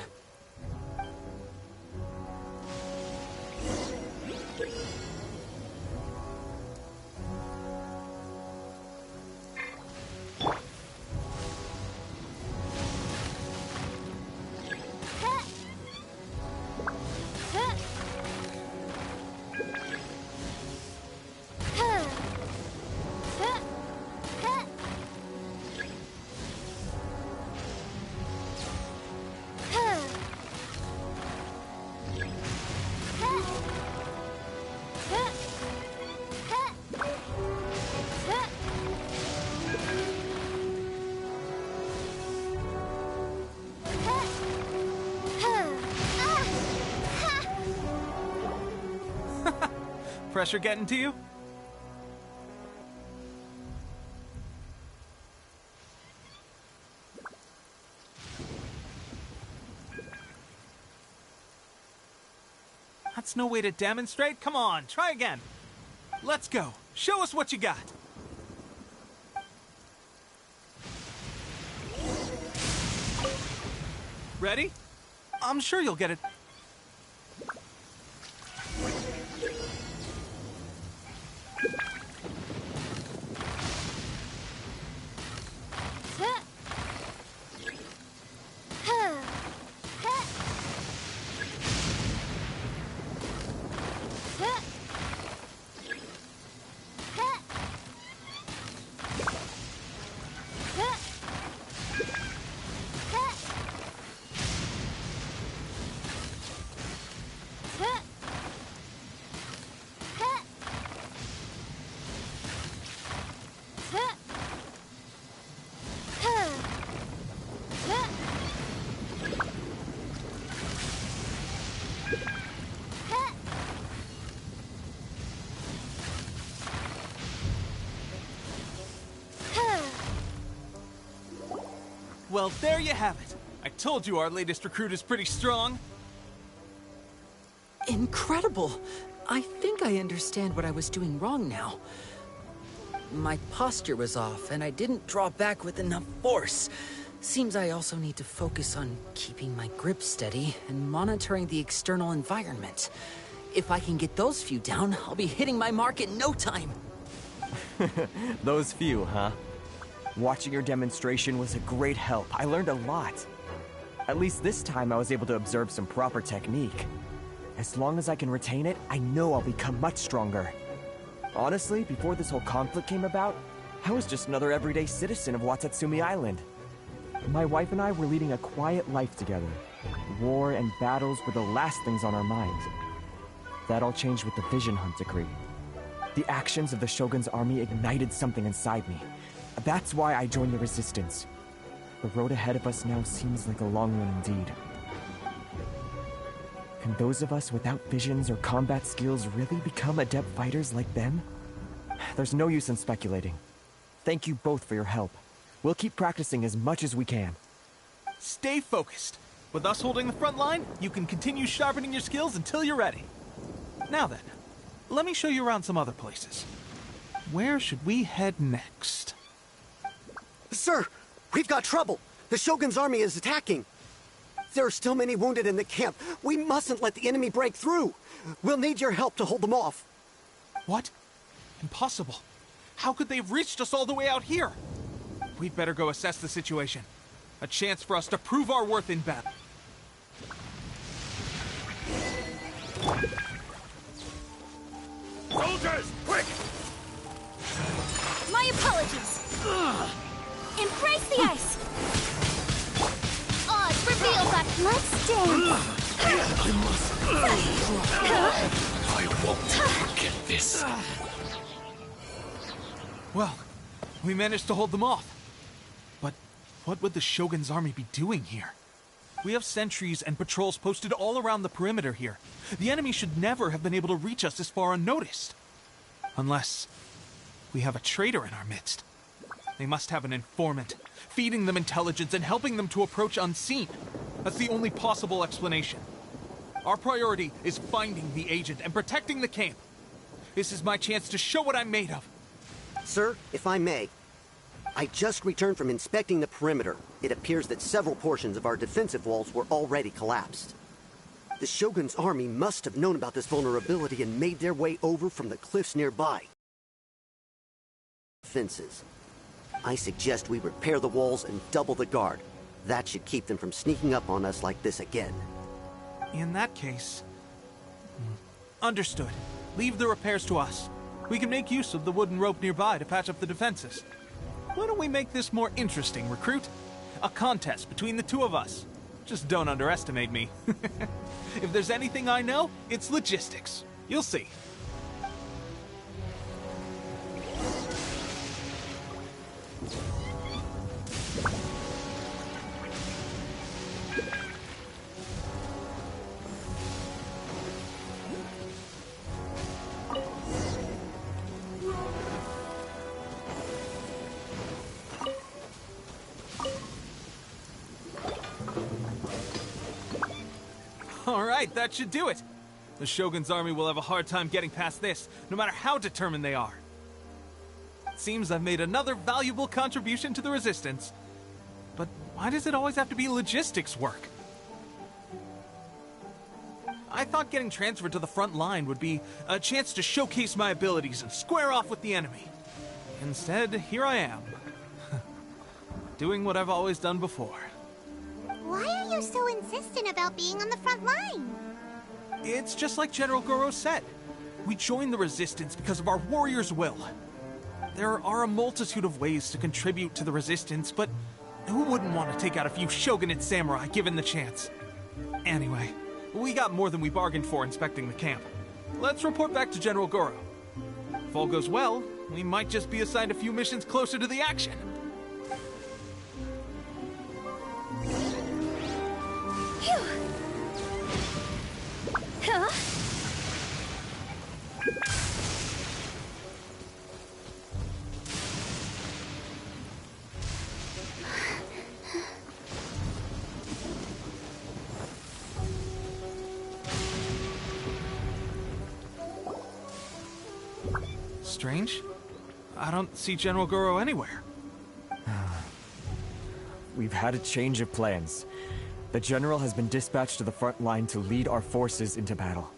Pressure getting to you? That's no way to demonstrate. Come on, try again. Let's go. Show us what you got. Ready? I'm sure you'll get it. Well, there you have it. I told you our latest recruit is pretty strong. Incredible! I think I understand what I was doing wrong now. My posture was off, and I didn't draw back with enough force. Seems I also need to focus on keeping my grip steady and monitoring the external environment. If I can get those few down, I'll be hitting my mark in no time. Those few, huh? Watching your demonstration was a great help. I learned a lot. At least this time I was able to observe some proper technique. As long as I can retain it, I know I'll become much stronger. Honestly, before this whole conflict came about, I was just another everyday citizen of Watatsumi Island. My wife and I were leading a quiet life together. War and battles were the last things on our minds. That all changed with the Vision Hunt decree. The actions of the Shogun's army ignited something inside me. That's why I joined the Resistance. The road ahead of us now seems like a long one indeed. Can those of us without visions or combat skills really become adept fighters like them? There's no use in speculating. Thank you both for your help. We'll keep practicing as much as we can. Stay focused. With us holding the front line, you can continue sharpening your skills until you're ready. Now then, let me show you around some other places. Where should we head next? Sir, we've got trouble. The Shogun's army is attacking. There are still many wounded in the camp. We mustn't let the enemy break through. We'll need your help to hold them off. What? Impossible. How could they have reached us all the way out here? We'd better go assess the situation. A chance for us to prove our worth in battle. Soldiers, quick! My apologies. Embrace the ice. Odds reveal that. Let's dance. I won't forget this. Well, we managed to hold them off. But what would the Shogun's army be doing here? We have sentries and patrols posted all around the perimeter here. The enemy should never have been able to reach us this far unnoticed. Unless we have a traitor in our midst. They must have an informant, feeding them intelligence and helping them to approach unseen. That's the only possible explanation. Our priority is finding the agent and protecting the camp. This is my chance to show what I'm made of. Sir, if I may, I just returned from inspecting the perimeter. It appears that several portions of our defensive walls were already collapsed. The Shogun's army must have known about this vulnerability and made their way over from the cliffs nearby. Fences. I suggest we repair the walls and double the guard. That should keep them from sneaking up on us like this again. In that case... Understood. Leave the repairs to us. We can make use of the wooden rope nearby to patch up the defenses. Why don't we make this more interesting, recruit? A contest between the two of us. Just don't underestimate me. If there's anything I know, it's logistics. You'll see. Alright, that should do it. The Shogun's army will have a hard time getting past this, no matter how determined they are. It seems I've made another valuable contribution to the Resistance. But why does it always have to be logistics work? I thought getting transferred to the front line would be a chance to showcase my abilities and square off with the enemy. Instead, here I am. Doing what I've always done before. Why are you so insistent about being on the front line? It's just like General Goro said. We joined the Resistance because of our warrior's will. There are a multitude of ways to contribute to the Resistance, but who wouldn't want to take out a few shogunate samurai given the chance? Anyway, we got more than we bargained for inspecting the camp. Let's report back to General Goro. If all goes well, we might just be assigned a few missions closer to the action. Huh? Strange. I don't see General Goro anywhere. We've had a change of plans. The General has been dispatched to the front line to lead our forces into battle.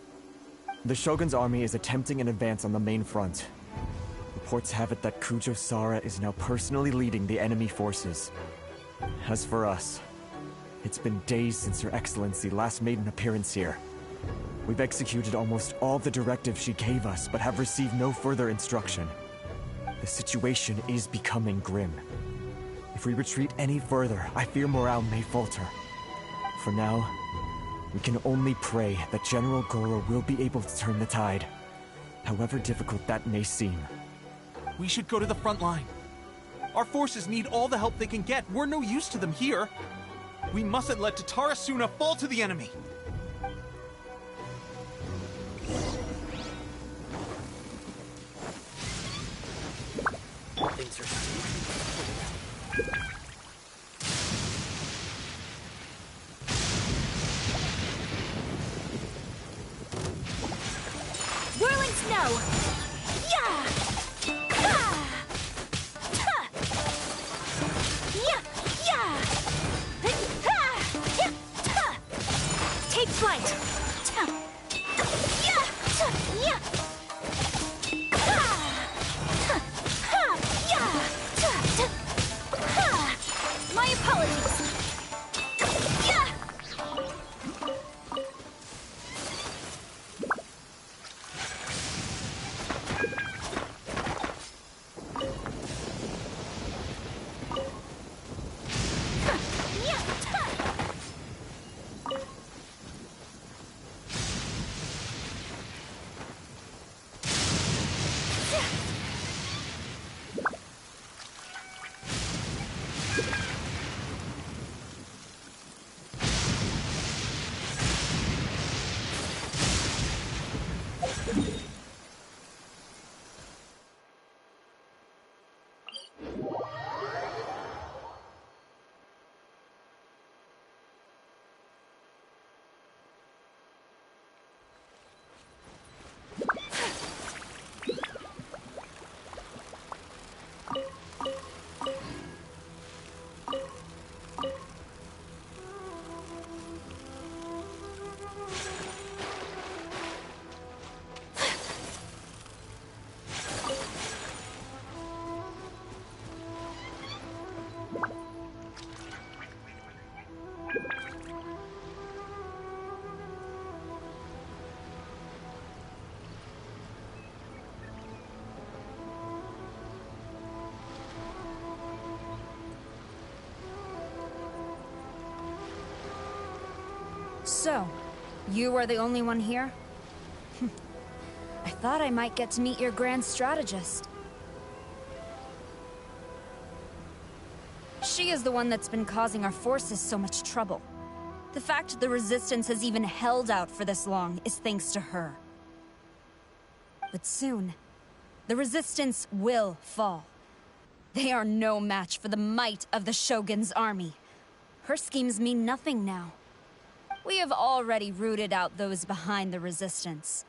The Shogun's army is attempting an advance on the main front. Reports have it that Kujo Sara is now personally leading the enemy forces. As for us, it's been days since Her Excellency last made an appearance here. We've executed almost all the directives she gave us, but have received no further instruction. The situation is becoming grim. If we retreat any further, I fear morale may falter. For now, we can only pray that General Goro will be able to turn the tide, however difficult that may seem. We should go to the front line. Our forces need all the help they can get. We're no use to them here. We mustn't let Tatara Suna fall to the enemy. Things are Whirling snow! Yeah! Ah! Ha! Yeah! Yeah! Ha! Yeah! Ha! Take flight! Ta! Yeah! Ta! Yeah! Ha! Ha! Ha! Yeah! Ta! Ta! Ha! My apologies! Yeah! So, you are the only one here? I thought I might get to meet your grand strategist. She is the one that's been causing our forces so much trouble. The fact the Resistance has even held out for this long is thanks to her. But soon, the Resistance will fall. They are no match for the might of the Shogun's army. Her schemes mean nothing now. We have already rooted out those behind the Resistance.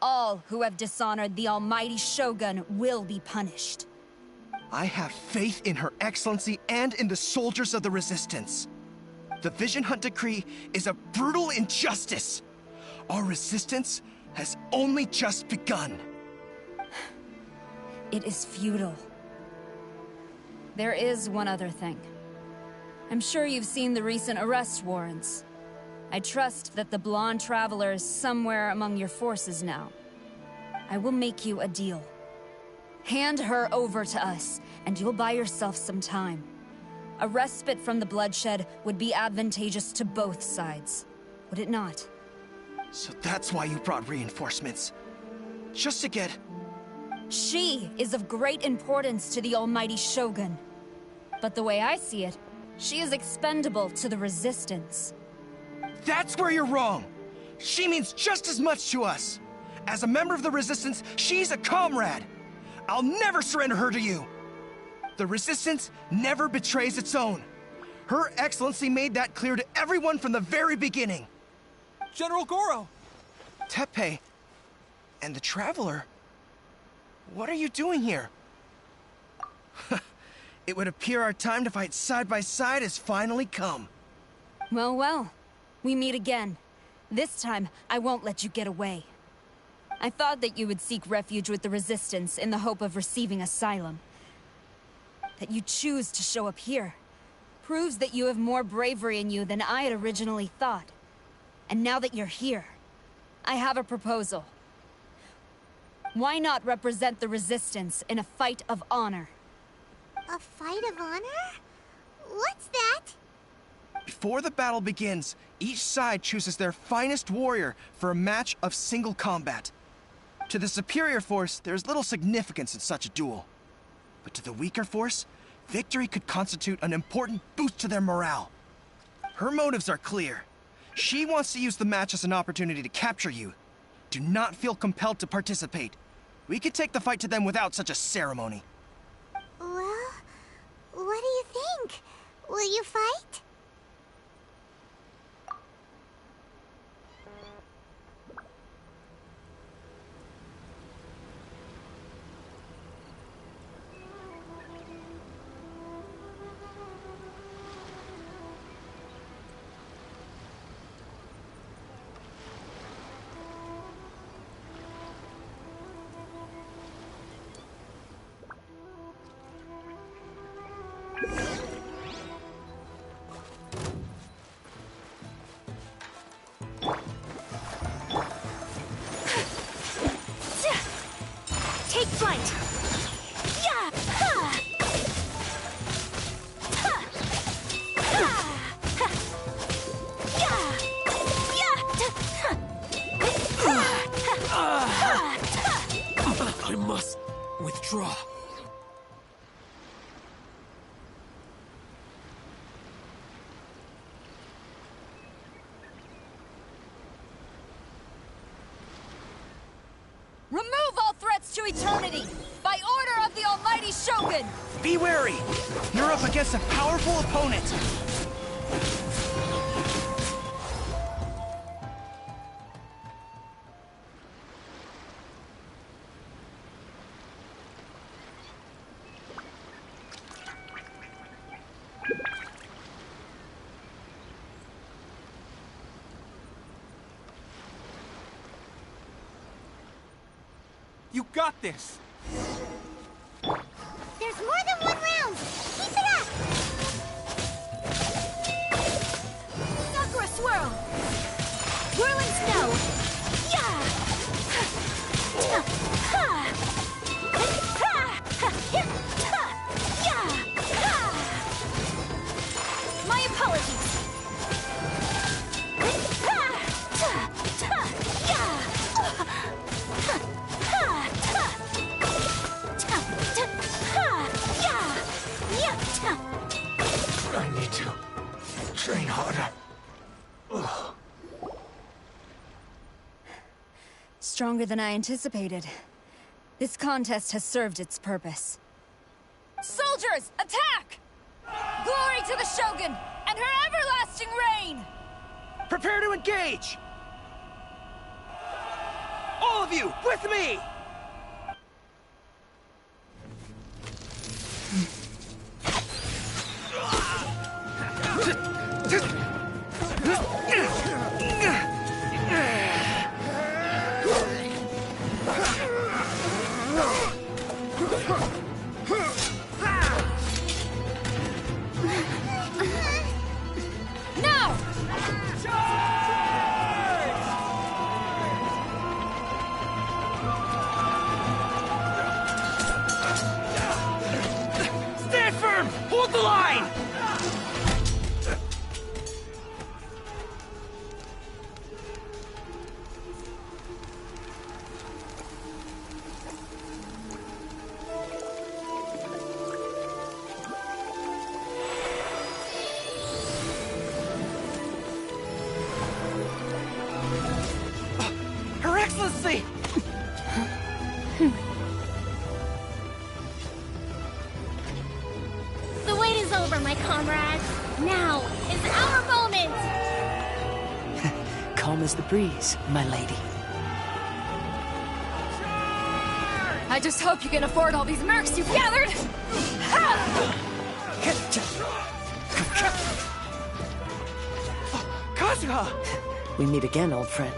All who have dishonored the almighty Shogun will be punished. I have faith in Her Excellency and in the soldiers of the Resistance. The Vision Hunt Decree is a brutal injustice. Our resistance has only just begun. It is futile. There is one other thing. I'm sure you've seen the recent arrest warrants. I trust that the blonde traveler is somewhere among your forces now. I will make you a deal. Hand her over to us, and you'll buy yourself some time. A respite from the bloodshed would be advantageous to both sides, would it not? So that's why you brought reinforcements. Just to get... She is of great importance to the almighty Shogun. But the way I see it, she is expendable to the Resistance. That's where you're wrong! She means just as much to us! As a member of the Resistance, she's a comrade! I'll never surrender her to you! The Resistance never betrays its own. Her Excellency made that clear to everyone from the very beginning. General Goro! Teppei and the Traveler? What are you doing here? It would appear our time to fight side by side has finally come. Well, well. We meet again. This time, I won't let you get away. I thought that you would seek refuge with the Resistance in the hope of receiving asylum. That you choose to show up here proves that you have more bravery in you than I had originally thought. And now that you're here, I have a proposal. Why not represent the Resistance in a fight of honor? A fight of honor? What's that? Before the battle begins, each side chooses their finest warrior for a match of single combat. To the superior force, there is little significance in such a duel. But to the weaker force, victory could constitute an important boost to their morale. Her motives are clear. She wants to use the match as an opportunity to capture you. Do not feel compelled to participate. We could take the fight to them without such a ceremony. Well, what do you think? Will you fight? Take flight! Yeah! Ha! Ha! Ha! Ha! Yeah! Yeah! I must withdraw. Remove all threats to eternity! By order of the almighty Shogun! Be wary! You're up against a powerful opponent! You got this! There's more than one round! Keep it up! Sakura swirl! Whirling snow! Yeah! My apologies! stronger than I anticipated. This contest has served its purpose. Soldiers, attack! Glory to the Shogun and her everlasting reign! Prepare to engage! All of you, with me! Now! Stand firm! Hold the line! Her Excellency! The wait is over, my comrades. Now is our moment! Calm as the breeze, my lady. I just hope you can afford all these mercs you've gathered! Kazuha! We meet again, old friend.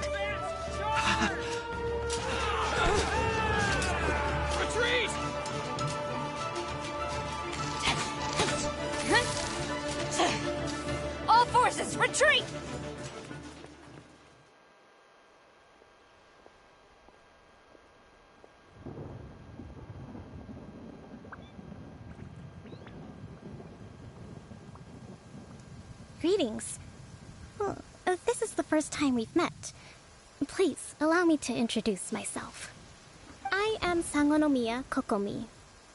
Retreat! All forces, retreat! Greetings. Well, this is the first time we've met. Please, allow me to introduce myself. I am Sangonomiya Kokomi,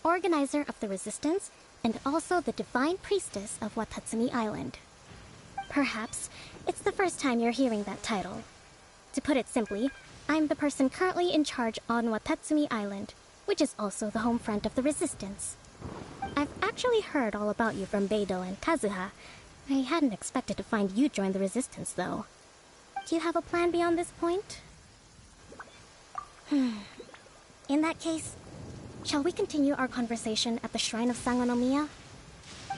organizer of the Resistance and also the Divine Priestess of Watatsumi Island. Perhaps it's the first time you're hearing that title. To put it simply, I'm the person currently in charge on Watatsumi Island, which is also the home front of the Resistance. I've actually heard all about you from Beidou and Kazuha. I hadn't expected to find you join the Resistance, though. Do you have a plan beyond this point? In that case, shall we continue our conversation at the Shrine of Sangonomiya?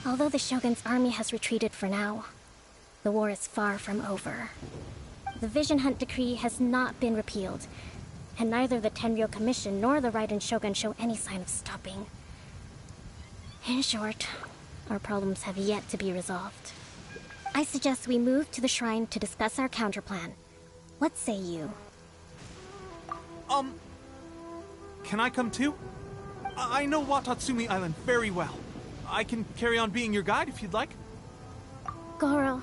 Although the Shogun's army has retreated for now, the war is far from over. The Vision Hunt Decree has not been repealed, and neither the Tenryou Commission nor the Raiden Shogun show any sign of stopping. In short, our problems have yet to be resolved. I suggest we move to the shrine to discuss our counterplan. What say you? Can I come too? I know Watatsumi Island very well. I can carry on being your guide if you'd like. Goro,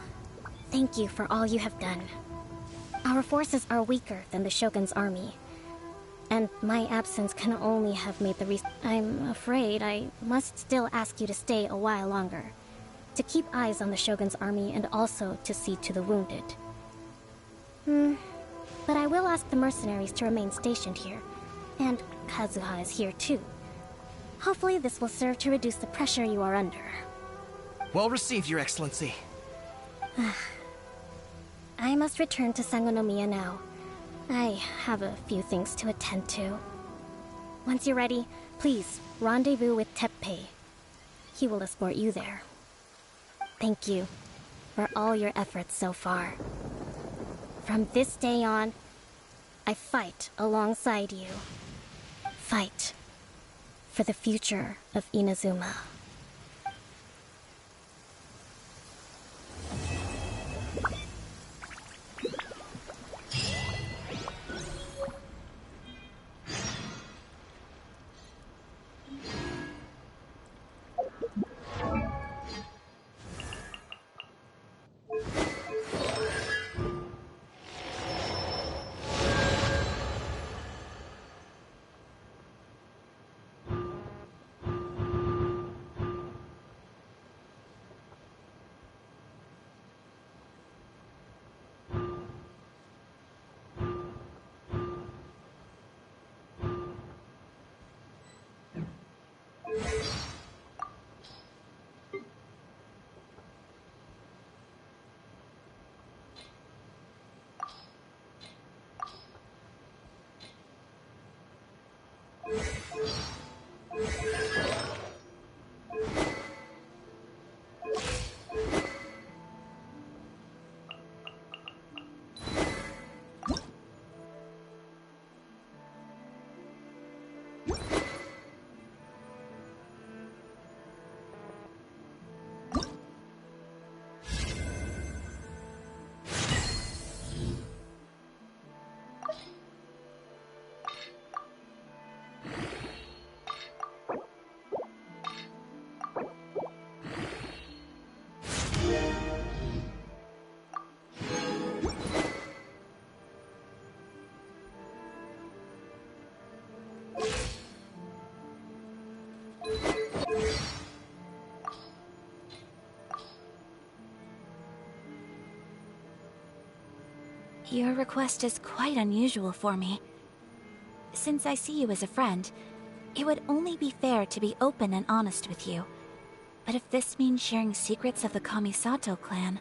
thank you for all you have done. Our forces are weaker than the Shogun's army, and my absence can only have made the I'm afraid I must still ask you to stay a while longer, to keep eyes on the Shogun's army and also to see to the wounded. But I will ask the mercenaries to remain stationed here, and Kazuha is here too. Hopefully this will serve to reduce the pressure you are under. Well received, Your Excellency. I must return to Sangonomiya now. I have a few things to attend to. Once you're ready, please rendezvous with Teppei. He will escort you there. Thank you for all your efforts so far. From this day on, I fight alongside you. Fight for the future of Inazuma. Your request is quite unusual for me. Since I see you as a friend, it would only be fair to be open and honest with you. But if this means sharing secrets of the Kamisato clan,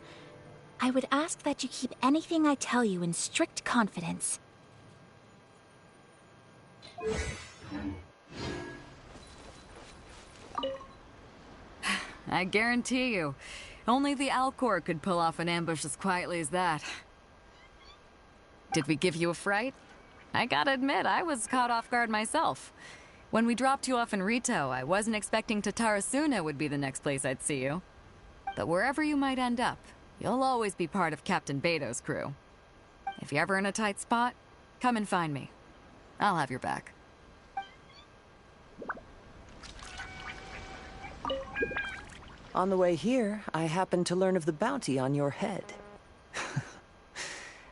I would ask that you keep anything I tell you in strict confidence. I guarantee you, only the Alcor could pull off an ambush as quietly as that. Did we give you a fright? I gotta admit, I was caught off guard myself. When we dropped you off in Rito, I wasn't expecting Tatarasuna would be the next place I'd see you. But wherever you might end up, you'll always be part of Captain Beto's crew. If you're ever in a tight spot, come and find me. I'll have your back. On the way here, I happened to learn of the bounty on your head.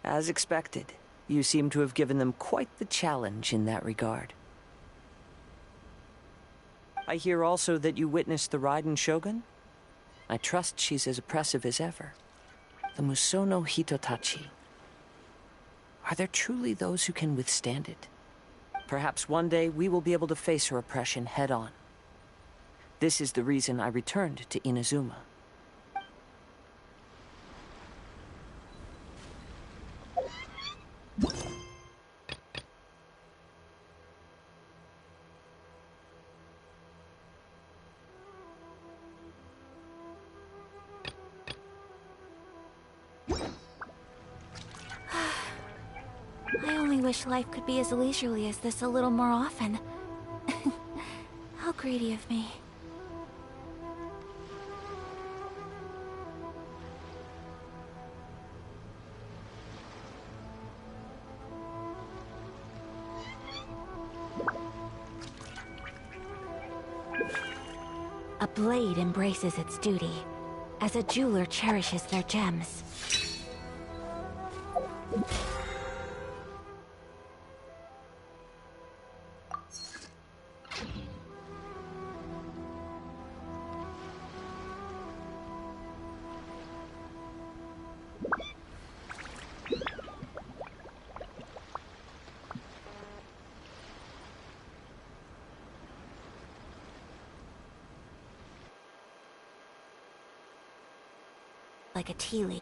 As expected, you seem to have given them quite the challenge in that regard. I hear also that you witnessed the Raiden Shogun? I trust she's as oppressive as ever. The Musono Hitotachi. Are there truly those who can withstand it? Perhaps one day we will be able to face her oppression head-on. This is the reason I returned to Inazuma. I only wish life could be as leisurely as this a little more often. How greedy of me. A blade embraces its duty, as a jeweler cherishes their gems. Like a tea leaf.